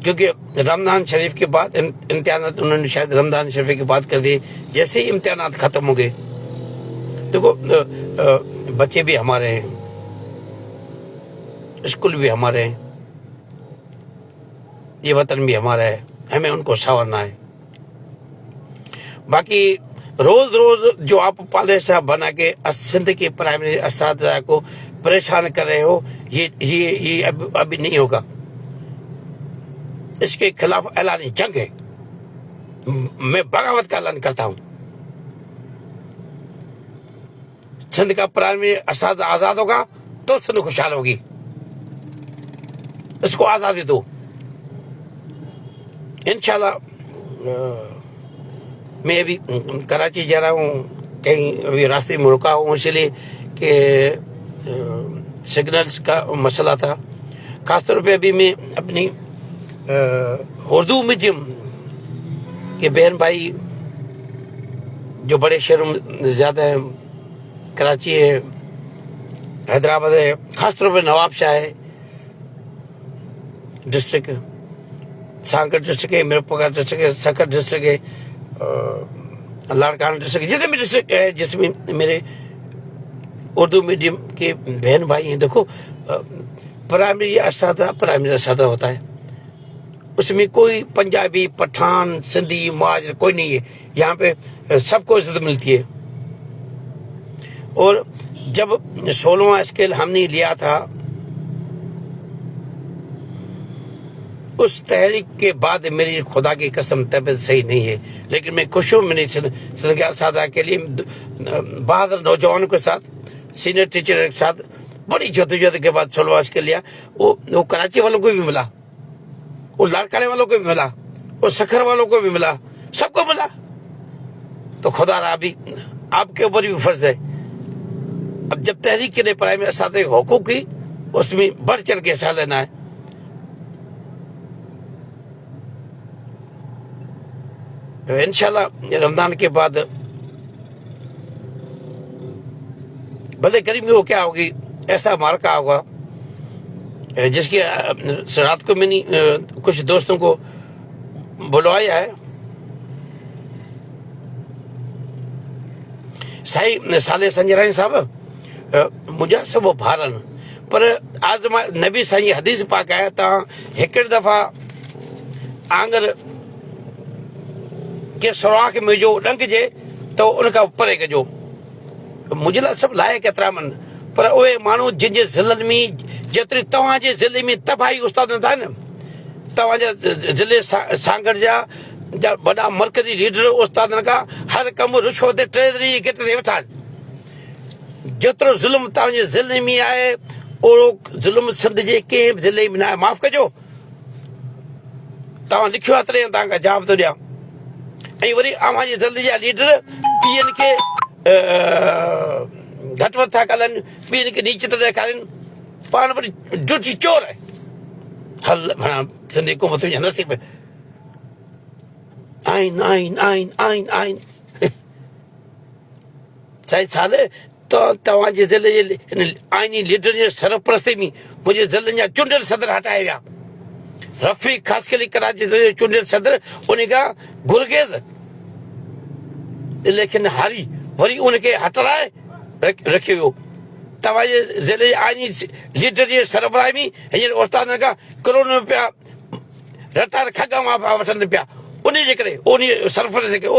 کیونکہ رمضان شریف کے بعد امتحانات انہوں نے شاید رمضان شریف کے بعد کر دیے. جیسے ہی امتحانات ختم ہو گئے, دیکھو بچے بھی ہمارے ہیں, اسکول بھی ہمارے ہیں, یہ وطن بھی ہمارا ہے, ہمیں ان کو سنوارنا ہے. باقی روز جو آپ پالے صاحب بنا کے سندھ کے پرائمری اساتذہ کو پریشان کر رہے ہو, یہ ابھی نہیں ہوگا. اس کے خلاف اعلان جنگ ہے، میں بغاوت کا اعلان کرتا ہوں۔ سندھ کا پرائمری اساتذہ آزاد ہوگا تو سندھ خوشحال ہوگی، اس کو آزادی دو انشاءاللہ۔ میں ابھی کراچی جا رہا ہوں، کہیں ابھی راستے میں رکا ہوں، اس لیے کہ سگنلز کا مسئلہ تھا۔ خاص طور پہ ابھی میں اپنی اردو میڈیم کے بہن بھائی جو بڑے شہروں میں زیادہ ہیں، کراچی ہے، حیدرآباد ہے، خاص طور پہ نواب شاہ ہے ڈسٹرکٹ، سانکر ڈسٹرکٹ ہے، میرپور ڈسٹرکٹ ہے، سکر ڈسٹرکٹ ہے، لاڑکانہ ڈسٹرکٹ، جتنے بھی ڈسٹرکٹ ہے جس میں میرے اردو میڈیم کے بہن بھائی ہیں۔ دیکھو پرائمری اساتذہ ہوتا ہے، اس میں کوئی پنجابی، پٹھان، سندھی، مہاجر کوئی نہیں ہے، یہاں پہ سب کو عزت ملتی ہے۔ اور جب 16واں اسکیل ہم نے لیا تھا، اس تحریک کے بعد میری خدا کی قسم طبیعت صحیح نہیں ہے، لیکن میں خوش ہوں۔ میں نے سندھ کے اساتذہ کے لیے بہادر نوجوانوں کے ساتھ، سینئر ٹیچر کے ساتھ بڑی جدوجہد کے بعد 16واں اسکیل لیا۔ وہ کراچی والوں کو بھی ملا، وہ لاڑکانے والوں کو بھی ملا، وہ سکھر والوں کو بھی ملا، سب کو ملا۔ تو خدا را بھی آپ کے اوپر بھی فرض ہے، اب جب تحریک کے لیے پرائمری اساتذہ کے حقوق کی، اس میں بڑھ چڑھ کے حصہ لینا ہے۔ انشاءاللہ رمضان کے بعد بلے کریم میں وہ کیا ہوگی، ایسا مارکا ہوگا جس کی رات کو میں نے کچھ دوستوں کو بلوایا ہے۔ صحیح صالح سنجرانی صاحب مجھے سب وہ بھارن پر آج نبی سائیں حدیث پاک آیا تا ایک دفعہ آنگر کے سوراخ میں جو ڈنگ جے تو ان کا پرے کجو، مجھے سب لائق احترام، پر اے مانو جن کے ضلع میں جتری تواں کے ضلع میں تباہی استاد تھا نا، تواں ضلع سانگڑ جا بڑا مرکزی لیڈر استاد کا ہر کم رشوت ٹریزری کتنے وٹھا، جترو ظلم تواں کے ضلع میں آئے اور ظلم سندھ کے کنہیں ضلع میں نہ آئے، معاف کجو، تواں لکھو ہے ترے تاں کا جواب تو ڈیا۔ وری اوہاں جے ضلع جا لیڈر ٻین کے گھٹ وٹھ تھا ڳالهائن، ٻین کے نیچ تھا ڏيکارين، پاڻ وری ڊوٽي چور ہے۔ حل بھاڻا سندھ حڪومت جو نصيب آئين آئين آئين آئين آئين سائين سال تو تواں جي ضلع جي آئيني لیڊر جي سرپرستي ۾ مجھے ضلع جا چونڊيل صدر ہٽائے ويا، رفيق خاص کري کراچي ضلع جو چونڊيل صدر ان کا گرگيز الیکشن ہاری، وری ان کے ہٹائے رکھيو ويو۔ تواں جي ضلع جي آئيني لیڊر جي سربراهي ۾ هينئر استاد کا کروڑ روپيا رٽار کڳا ماں پيا وٺن پيا، ان جي ڪري ان سرفرست کي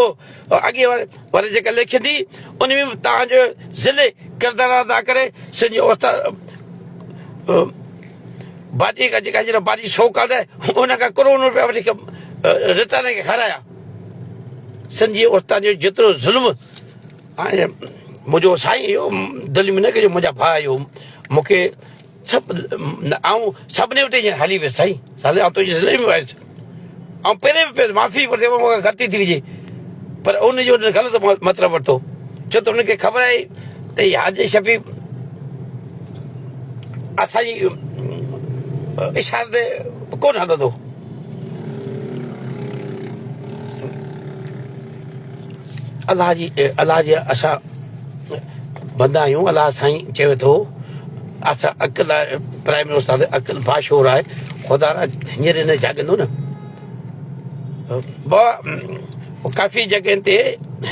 اڳي واري جيڪا الیکشن تي ان ۾ تव्हां جو ضلع کردار ادا ڪري سڄي استاد باجي کا جيڪا هينئر باجي شو ڪارڊ ہے ان کا کروڑ روپيا وٺي رٽار کي کارايا۔ سنجي استاد جو جترو ظلم مجھو سائیں دل میں نہ کہ مجھا بھائی ہو مکھے سب آؤں سب نے وٹے ہلی وے سائیں سالے آ تو ضلع میں وائس آؤں پہلے بھی معافی ورتے مکھے غلطی تھی وجے، پر ان جو غلط مطلب ورتو چھو تو ان کے خبر آئی تے حاجی شفیع اساجی اشارے تے کون ہلندو۔ اللہ جی اسا بندہ آहियूं، اللہ سائیں چوے تو اسا عقل پرائمری استاد عقل باشور ہے، خدا را ہنر نہ جاگندو نا کافی جگہ تے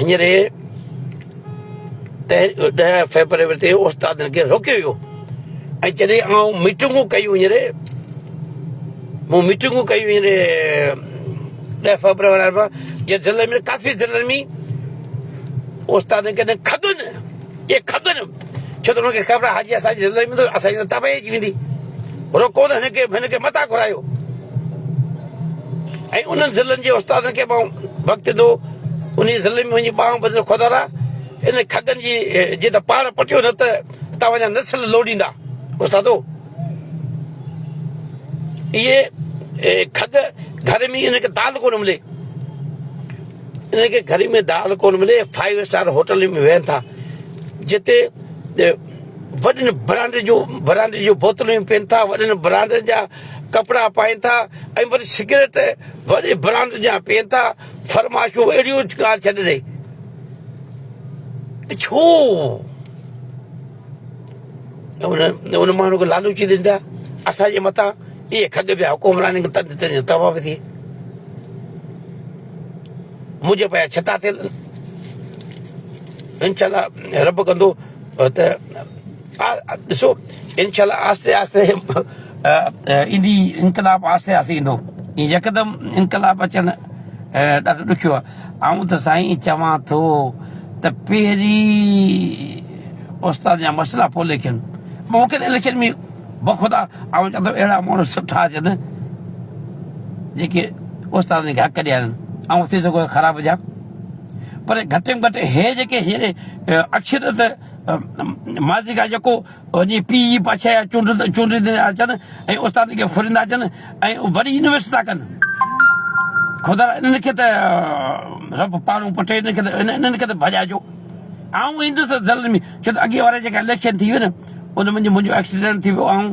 ہنر 10 فیبرری تے استاد کے روکیو ویو، جڏहिं آؤں میٹنگوں کयूं ہنر مون میٹنگوں کयूं ہنر 10 فیبرری جے ضلع میں کافی ضلع میں استاد کے کھگن یہ کھگن چھو تو ان کے خبر حاجی اساجي ضلع میں تو اساجي تباہی اچي ويندي، روڪو ته هن کي متا گھرايو ऐं उन्हनि ज़िलनि जे उस्तादनि खे मां वक़्तु ॾिनो उन ज़िले में वञी ॿांहं बदिलो खुदा इन खगनि जी जे त पाण पटियो न त तव्हांजा नस्ल लोड़ींदा उस्तादो इहे खग घर में इनखे दाल कोन मिले इनखे घर में दाल कोन मिले 5 स्टार होटल में वेहनि था जिते वॾनि ब्रांड जो बोतलूं पीअनि था वॾनि ब्रांड जा कपिड़ा पाइनि था ऐं वरी सिगरेट वॾे ब्रांड जा पीअनि था फरमाइशूं अहिड़ियूं ॻाल्हि छॾे ॾे छो उन माण्हू खे लालूची ॾींदा असांजे मथां इहे खग पिया हुकुमरान तबाह बि थिए मुंहिंजे पिया छता थियल इनशाला रब कंदो त ॾिसो इनशाला आस्ते आस्ते ईंदी इनकलाब आस्ते आस्ते ईंदो ईअं यकदमि इनकलाब अचणु ॾाढो ॾुखियो आहे ऐं त साईं चवां थो त पहिरीं उस्ताद जा मसइला पोइ लिखनि मूंखे इलेक्शन में बख़ुदा ऐं चवंदो अहिड़ा माण्हू सुठा अचनि जेके उस्तादनि खे हक़ ॾियनि ऐं थी सघो ख़राबु हुजा पर घटि में घटि हे जेके हींअर अक्षरत माज़ी खां जेको वञी पीउ पाछा चूंडींदा अचनि ऐं उस्ताद खे फुरींदा अचनि ऐं वरी इन्वेस्ट था कनि ख़ुदा इन्हनि खे त रब पाणू पुटे इन्हनि खे त भॼाइजो आऊं ईंदुसि ज़लनि में छो त अॻे वारा जेका इलेक्शन थी वियो न उन में मुंहिंजो एक्सीडेंट थी वियो ऐं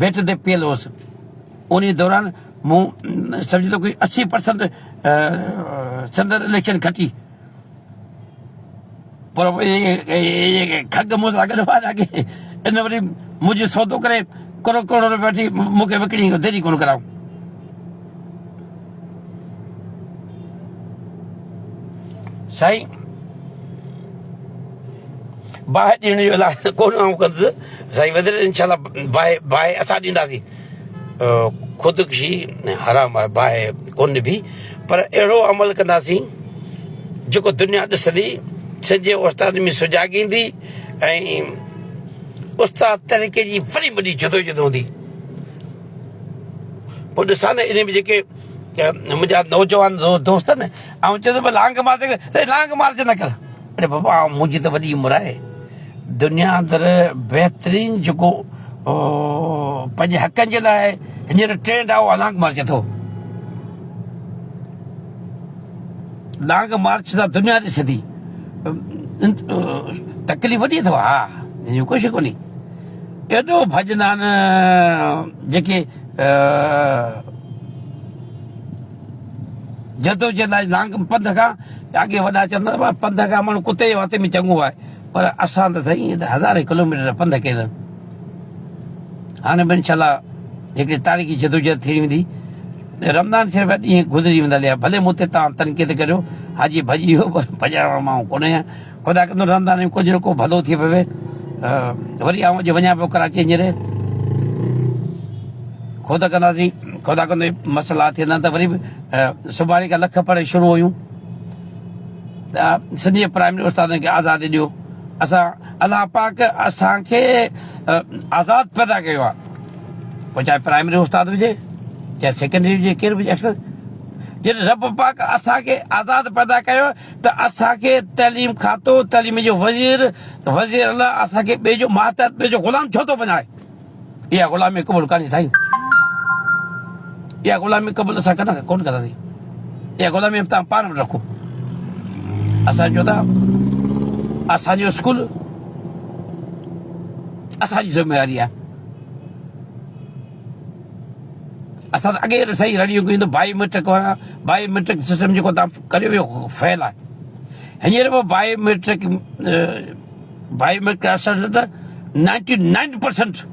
बेट ते पियल हुउसि उन दौरान मूं सम्झी थो कोई 80% संदर इलेक्शन खटी पर खग मूं सां गॾु वारा खे इन वरी मुंहिंजो सौदो करे करोड़ रुपया वठी मूंखे विकिणी देरी कोन कराऊं साईं बाहि ॾियण जो इलाही कोन आऊं कंदुसि साईं वधीक इनशाला बाहि असां ॾींदासीं ख़ुदकुशी हराम आहे बाहि कोन बि पर अहिड़ो अमल कंदासीं जेको दुनिया ॾिसंदी सॼे उस्ताद में सुजाॻींदी ऐं उस्ताद तरीक़े जी वॾी वॾी जदोजहद हूंदी पोइ ॾिसां न इन में जेके मुंहिंजा नौजवान दोस्त आहिनि ऐं चवंदो लांग मार लांग मार्च न कर अरे बाबा मुंहिंजी त वॾी उमिरि आहे दुनिया अंदरि बहितरीन जेको पंहिंजे हक़नि जे लाइ हींअर ट्रेंड आहे उहो लांग मार्च अथव लांग मार्च सां दुनिया ॾिसंदी तकलीफ़ वॾी अथव हा हिन कुझु कोन्हे एॾो भॼंदा आहिनि जेके जदोजहद लाइ लांग पंध खां अॻे वॾा चवंदा पंध खां माण्हू कुते जे वाते में चङो आहे पर असां त साईं हज़ारे किलोमीटर पंध कयल आहिनि हाणे बि इनशाला हिकिड़ी तारीख़ी जदोजहद थी वेंदी रमज़ान सिर्फ़ु ॾींहं गुज़री वेंदा लिया भले मूं ते तव्हां तनक़ीद करियो हाजी भॼी वियो पर भॼण वारो माण्हू कोन आहियां ख़ुदा कंदो रमज़ान में कुझु न को भलो थी पवे वरी आऊं अॼु वञा पियो कराची हींअर ख़ुदा कंदासीं ख़ुदा कंदो मसइला थींदा त वरी बि सुभाणे खां लख पढ़े शुरू हुयूं त सिंधी प्राइमरी उस्तादनि खे आज़ादी ॾियो असां अलाह पाक असांखे आज़ादु पैदा कयो आहे पोइ चाहे प्राइमरी उस्ताद हुजे चाहे सेकेंडरी हुजे केरु बि अक्सर जॾहिं रब पाक असांखे आज़ादु पैदा कयो त असांखे तइलीम खातो तइलीम जो वज़ीर अलाह असांखे ॿिए जो मातहत ॿिए जो ग़ुलाम छो थो बणाए इहा ग़ुलामी क़बूल कान्हे साईं इहा ग़ुलामी क़बूल असां कोन कंदासीं इहा ग़ुलामी तव्हां पाण वटि रखो असां चओ था असांजो स्कूल असांजी ज़िमेवारी आहे असां त अॻे सही रड़ियूं कयूं त बायोमेट्रिक सिस्टम जेको तव्हां करे वियो फेल आहे हींअर बि बायोमेट्रिक असर त 99%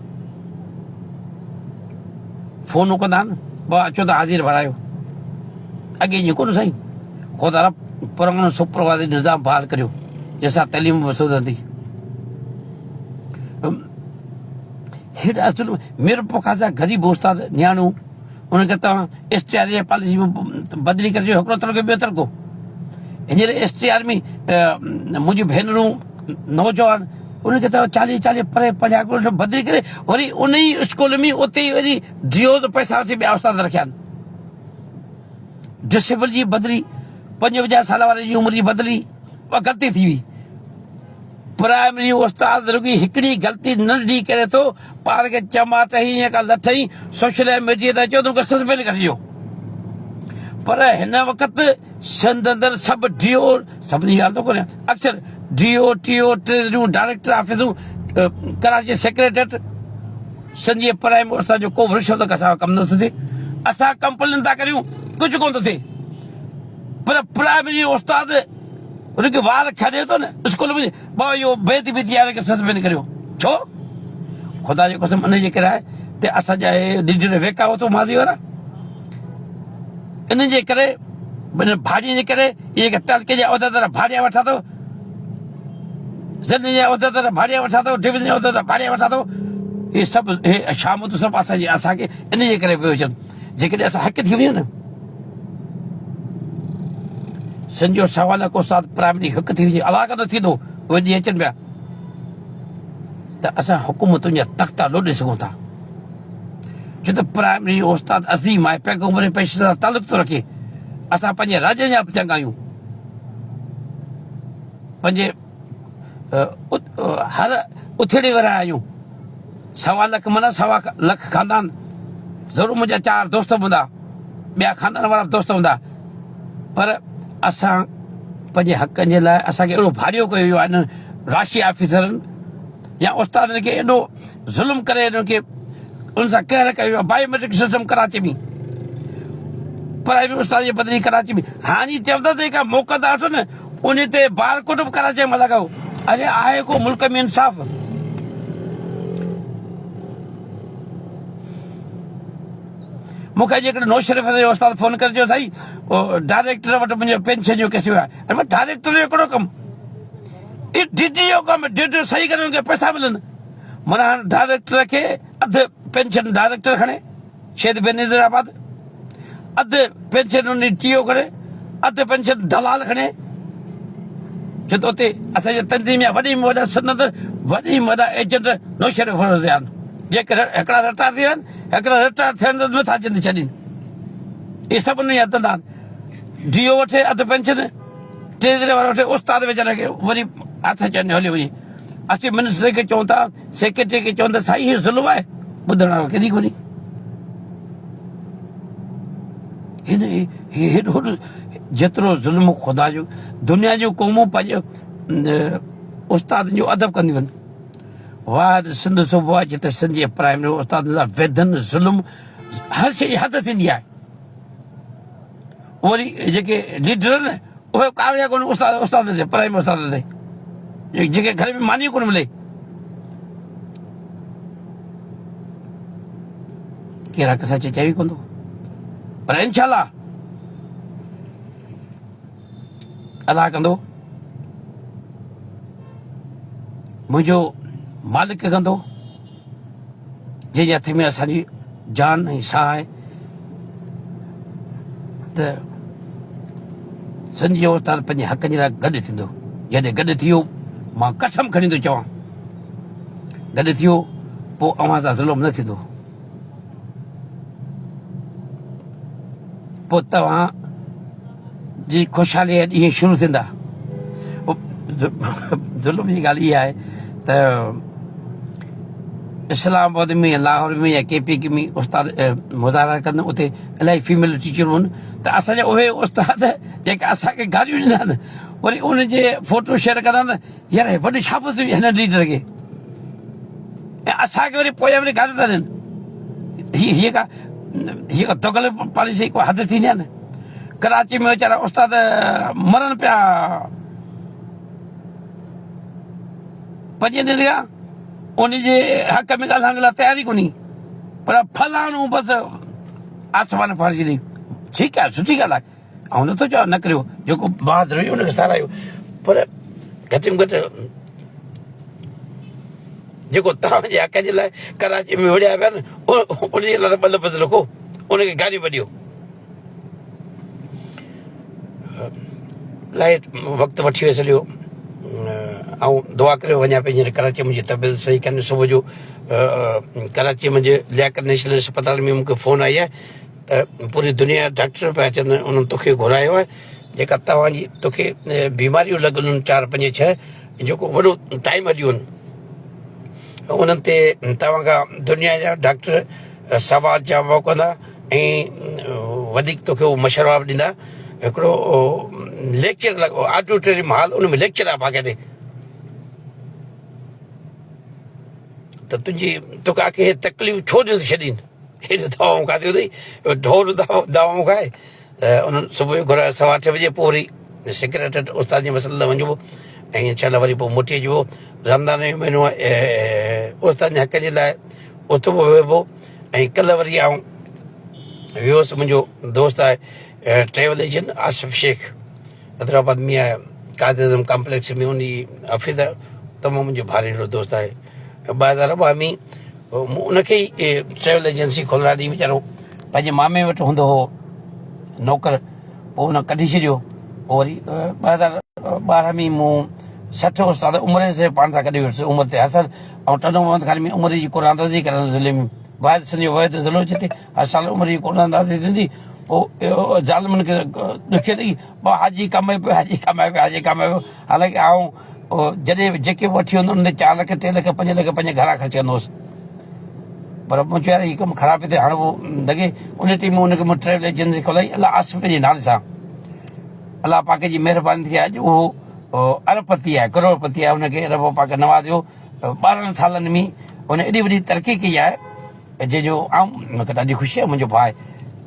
फ़ोनूं कंदा आहिनि अचो त हाज़िर भरायो अॻे ईअं कोन साईं ख़ुदा पुराणो सुपरवाज़ी निज़ाम बहाल करियो जंहिंसां तइलीम वसूलंदी हेॾा असुल मेरे पोखा जा ग़रीब उस्ताद न्याणू उनखे तव्हां STR जी पॉलिसी में बदिली करिजो हिकिड़ो तरिक़ो ॿियो तरिक़ो हींअर STR में मुंहिंजियूं भेनरूं नौजवान उनखे तव्हां 40 परे 50 किलोमीटर बदिली करे वरी उन ई स्कूल में उते ई वरी जियो जो पैसा वठी ॿिया उस्ताद रखिया आहिनि डिसेबल जी बदिली 55 साल वारे जी उमिरि जी बदिली उहा ग़लती थी हुई प्राइमरी उस्ताद रुॻी हिकिड़ी ग़लती नंढी करे थो पाण खे चमाट हीअं का लथई सोशल मीडिया ते चयो तोखे सस्पेंड करे ॾियो पर हिन वक़्तु सिंध अंदरि सभु DO सभिनी ॻाल्हि थो कोन्हे अक्सर DO TO ट्रेज़रियूं डायरेक्टर ऑफिसूं कराची सेक्रेटरेट सिंध जे प्राइम उस्ताद जो को बि रिश्वत असां कमु नथो थिए असां कंप्लेन था करियूं कुझु कोन थो थिए पर प्राइमरी उस्ताद उनखे वार खणे थो न स्कूल में बाबा इहो बेदबी थी आहे सस्पेंड करियो छो ख़ुदा जो कसम इन जे करे आहे त असांजा लीडर वेका हो थो माज़ी वारा इन जे करे भाॼीअ जे करे इहे तड़के जा उहिदेदार भाॼिया वठा थो ज़िंदगी जा उहिदेदार भाॼिया वठा थो डिवीज़न जा उहिदेदार भाॼिया वठा थो इहे सभु इहे शामूं सभु असांखे इन जे करे पियो अचनि जेकॾहिं असां हक़ थी वञूं न सिंध जो सवाल को उस्ताद प्राइमरी हिकु थी वञे अलाह कंदो थींदो उहे ॾींहं अचनि पिया त असां हुकूमतुनि जा तख़्ता लोॾे सघूं था छो त प्राइमरी उस्ताद अज़ीम आहे पैग उमिरि पैसे सां तालुक़ थो रखे असां पंहिंजे राज्य जा बि चङा आहियूं पंहिंजे हर उथेड़े वारा आहियूं 1.25 लख माना 1.25 लख ख़ानदान ज़रूरु मुंहिंजा 4 दोस्त हूंदा ॿिया ख़ानदान वारा दोस्त हूंदा पर असां पंहिंजे हक़नि जे लाइ असांखे अहिड़ो भाड़ियो कयो वियो आहे हिननि राशि ऑफिसरनि या उस्तादनि खे एॾो ज़ुल्म करे हिननि खे उन सां कहर कयो वियो आहे बायोमेट्रिक सिस्टम कराची में प्राइवेट उस्ताद जी बदिली कराची में हाणे चवंदा त जेका मौक़ा था वठो न उन ते बारकोड बि कराची में लॻायो अरे आहे को मुल्क में इंसाफ़ मूंखे जेकॾहिं नौज शरीफ़ जो उस्ताद फ़ोन करे चयो साईं डायरेक्टर वटि मुंहिंजो पेंशन जो केस वियो आहे अरे डायरेक्टर जो हिकिड़ो कमु डिडी जो कमु डिड सही करे हुनखे पैसा मिलनि माना हाणे डायरेक्टर खे अधु पेंशन डायरेक्टर खणे शहीद बेनज़ीराबाद अधु पेंशन उन TO खणे अधु पेंशन दलाल खणे छो त उते असांजे तंज़ीम जा वॾी में वॾा सनद वॾी में वॾा एजेंट नौज शरीफ़ जा आहिनि जेके हिकिड़ा रिटायर थी विया आहिनि हिकिड़ा रिटायर थियनि त नथा जल्दी छॾीनि इहे सभु उन जा धंधा आहिनि DO वठे अधु पेंशन ट्रेज़री वारो वठे उस्ताद वीचारे खे वरी हथ चवनि हलियो वञे असीं मिनिस्टर खे चऊं था सेक्रेटरी खे चवनि था साईं इहो ज़ुल्म आहे ॿुधण वारो केॾी कोन्हे हिन हेॾो जेतिरो ज़ुल्म ख़ुदा जो दुनिया जूं क़ौमूं पंहिंजो उस्तादनि जो अदब कंदियूं आहिनि वाद सिंध सूबो आहे जिते सिंध जे प्राइमरी उस्ताद सां वेदन ज़ुल्म हर शइ जी हद थींदी आहे वरी जेके लीडर आहिनि उहे कावड़िया कोन उस्ताद ते प्राइमरी उस्ताद ते जेके घर में मानी कोन मिले कहिड़ा किसा चई कोन थो पर इंशाल्लाह अदा कंदो मुंहिंजो मालिक कंदो जंहिंजे हथ में असांजी जान ऐं साह आहे त सिंध जो उस्ताद पंहिंजे हक़नि जे लाइ गॾु थींदो जॾहिं गॾु थियो मां कसम खणी थो चवां गॾु थियो पोइ अव्हां सां ज़ुल्म न थींदो पोइ तव्हां जी ख़ुशहाली ॾींहं शुरू थींदा ज़ुल्म जी ॻाल्हि इहा आहे त इस्लामाबाद में या लाहौर में या KPK में उस्ताद मुज़ाहरा कंदा उते इलाही फीमेल टीचरूं आहिनि त असांजा उहे उस्ताद जेके असांखे गारियूं ॾींदा आहिनि वरी उनजे फोटो शेयर कंदा आहिनि यार वॾी छापत हुई हिन लीडर खे ऐं असांखे वरी पोयां वरी गारियूं था ॾियनि हीअ का दोगल पॉलिसी को हद थींदी आहे न कराची में वीचारा उस्ताद मरनि पिया 5 ॾींहं खां उनजे हक़ में ॻाल्हाइण लाइ तयारी कोन्हे पर फलाणो बसि आसमान फाड़जी ॾेई ठीकु आहे सुठी ॻाल्हि आहे ऐं नथो चवां न करियो जेको बहादुर हुई उनखे सारायो पर घटि में घटि जेको तव्हांजे हक़ जे लाइ कराची में विड़िया पिया न उनजे लाइ त 2 लफ़्ज़ लिखो उनखे गारियूं ॿ ॾियो लाइट वक़्तु वठी वियो सॼो ऐं दुआ करे वञा पई हींअर कराची मुंहिंजी तबियत सही कान्हे सुबुह जो कराची मुंहिंजे लियाकत नेशनल अस्पताल में मूंखे फ़ोन आई आहे पूरी दुनिया डॉक्टर पिया अचनि उन्हनि तोखे घुरायो आहे जेका तव्हांजी तोखे बीमारियूं लॻल आहिनि 4 5 6 जेको वॾो टाइम ॾियो उन्हनि ते तव्हां खां दुनिया जा डॉक्टर सवाल जवाब कंदा ऐं वधीक तोखे उहो मशवरा बि ॾींदा हिकिड़ो लेक्चर लॻो ऑडिटोरियम हॉल उन में लेक्चर आहे बाक़ाइदे त तुंहिंजी तोखे आखे तकलीफ़ छो ॾियूं थी छॾीनि हेॾी दवाऊं खाधी अथई ढोर दवाऊं खाए उन्हनि सुबुह जो घुरायो 8:15 बजे पोइ वरी सेक्रेटरी उस्ताद जे मसइले लाइ वञिबो ऐं इंशाअल्लाह वरी पोइ मोटी अचिबो रमज़ान जो महीनो आहे उस्ताद जे हक़ जे लाइ उथबो वेहबो ऐं कल्ह वरी आऊं वियोसि मुंहिंजो दोस्त आहे ट्रेवल एजेंट आसिफ शेख हैदराबाद में आहे कादिज़म कॉम्प्लेक्स में उन हफ़ीज़ तमामु मुंहिंजो भाड़ेरो दोस्त आहे 2012 में उनखे ई ट्रेवल एजेंसी खोलण ॾींहुं वीचारो पंहिंजे मामे वटि हूंदो हो नौकर पोइ हुन कढी छॾियो पोइ वरी 2012 में मूं 60 उस्ताद उमिरि से पाण सां कढी वरितोसीं उमिरि ते हर साल ऐं टनो मोहम्मद ख़ान में उमिरि जी कोन अंदाज़ी करण ज़िले में वाहिद सॼो वैद ज़िलो जिते हर साल उमिरि जी कोन अंदाज़ी थींदी पोइ ज़ालिमनि खे ॾुखियो ॾेई हाजी कमाए पियो हाजी कमाए पियो हाजी कमाए पियो हालांकि आऊं जॾहिं जेके वठी वेंदो उन ते 4 लाख 3 लाख 5 लाख पंहिंजे घरां ख़र्च कंदो हुउसि पर मूं चयो यार हीउ कमु ख़राबु हिते हाणे उहो लॻे उन टाइम उनखे मूं ट्रेवल एजेंसी खोलाई अलाह आसिफ जे नाले सां अलाह पाक जी महिरबानी थी आहे अॼु उहो अरबपति आहे करोड़पति आहे हुनखे रब पाक नवाज़ियो 12 सालनि में हुन एॾी वॾी तरक़ी कई आहे जंहिंजो आऊं मूंखे ॾाढी ख़ुशी आहे मुंहिंजो भाउ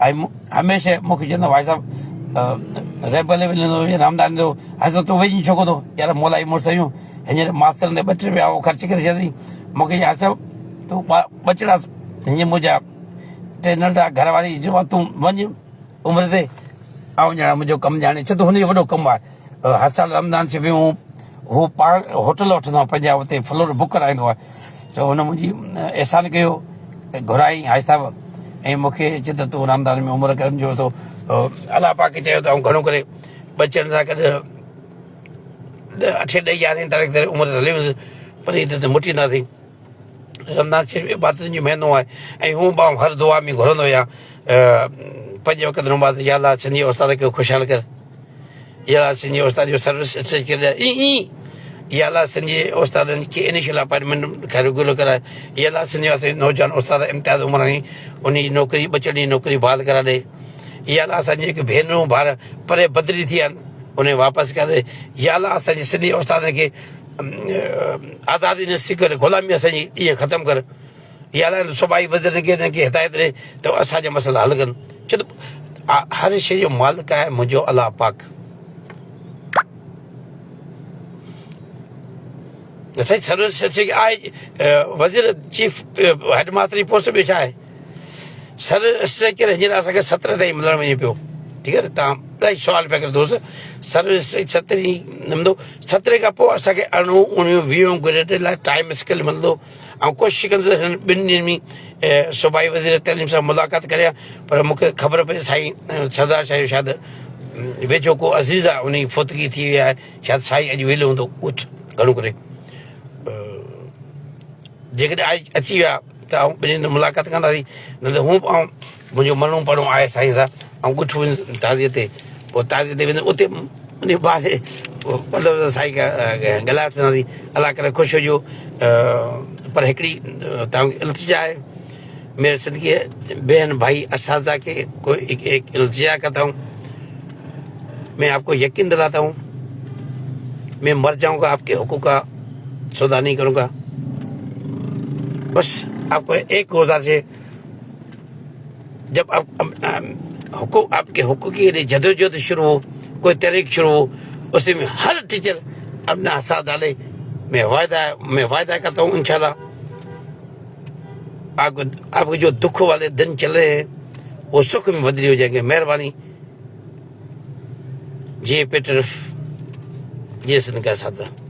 ऐं हमेशह मूंखे चवंदो भाई साहिबु रेबल मिलंदो या रामदान जो हाणे तूं वेझी छो कोन थो यार मोलाई मुड़ुस आहियूं हींअर मास्तरनि ते 2 रुपया उहो ख़र्च करे छॾी मूंखे यार साहिबु तूं ॿचिड़ा हीअं मुंहिंजा 3 नंढा घर वारी जो तूं वञ उमिरि ते ऐं ॼाण मुंहिंजो कमु ॼाणे छो त हुनजो वॾो कमु आहे हर साल रमज़ान से वियूं हू पाण होटल वठंदो आहे पंहिंजा हुते फ्लोर बुक कराईंदो आहे सो हुन मुंहिंजी अहसान कयो घुराई हाई साहिबु ऐं मूंखे चए त तूं रमज़ान में उमिरि करण जो थो अलाह पाक चयो त घणो करे बचनि सां गॾु 8 10 11 तारीख़ ते उमिरि हली वयुसि पर हिते त मुटींदासीं रमज़ान सिर्फ़ु इबादतुनि जो महीनो आहे ऐं हू भाउ हर दुआ में घुरंदो हुया 5 वक़्त नमाज़ या अलाह सिंधी उस्ताद खे ख़ुशहाल कर या अलाह सिंधी उस्ताद जो सर्विस करे या अलाह सिंधी उस्तादनि खे इनिशियल अपॉइंटमेंट खे रेगुलर कराए या अलाह सिंधी वास्ते नौजवान उस्ताद इम्तियाज़ उमिरि उन जी नौकिरी बचड़ी नौकिरी बहाल करा ॾे या अलाह असांजी जेके भेनरूं भाउर परे बदिरी थी विया आहिनि उन वापसि करे या अलाह असांजे सिंधी उस्तादनि खे आज़ादी नसीब करे ग़ुलामी असांजी ईअं ख़तमु कर या अलाह सूबाई वज़ीरनि खे हिनखे हिदायत ॾे त असांजा मसइला हल कनि छो त हर शइ जो मालिक आहे मुंहिंजो अलाह पाक असांजी सर्विस आहे वज़ीर चीफ हेडमास्टर जी पोस्ट बि छा आहे सर स्ट्रक्चर हींअर असांखे 17 ताईं मिलणु वञे पियो ठीकु आहे तव्हां इलाही सुवाल पिया कयो दोस्त सर्विस 17 मिलंदो 17 खां पोइ असांखे 19 20 ग्रेड लाइ टाइम स्केल मिलंदो ऐं कोशिशि कंदुसि हिन 2 ॾींहंनि में सूबाई वज़ीर तइलीम सां मुलाक़ात करियां पर मूंखे ख़बर पई साईं सरदार शाह शायदि वेझो को अज़ीज़ आहे उन जी फौतगी थी वई आहे शायदि साईं अॼु वेलो हूंदो कुझु घणो करे जेकॾहिं अची विया त ऐं 2 ॾींहंनि मुलाक़ात कंदासीं न त हू ऐं मुंहिंजो मनो पढ़ो आहे साईं सां ऐं ॻुठ वञु ताज़ीअ ते पोइ ताज़ीअ ते वेंदो उते उन ॿार मतिलबु साईं खां ॻाल्हाए वठंदासीं अलाह करे ख़ुशि हुजो पर हिकिड़ी तव्हांखे इल्तिजा आहे मेरे ज़िंदगी बहन भाई असाज़ा के कोई एक इल्तिजा करता हूँ मैं आपको यकीन दिलाता हूँ मैं मर जाऊँगा आपके हुकूक का सौदा नहीं करूँगा बस आपको एक गुजारिश है जब आपके हुकूक के लिए जदोजहद शुरू हो कोई तहरीक शुरू हो उसमें हर टीचर अपना साथ डाले मैं वायदा करता हूँ इंशाल्लाह आपको जो दुख वाले दिन चल रहे हैं वो सुख में बदली हो जाएंगे मेहरबानी जे पे तरफ जे सिंध का साथ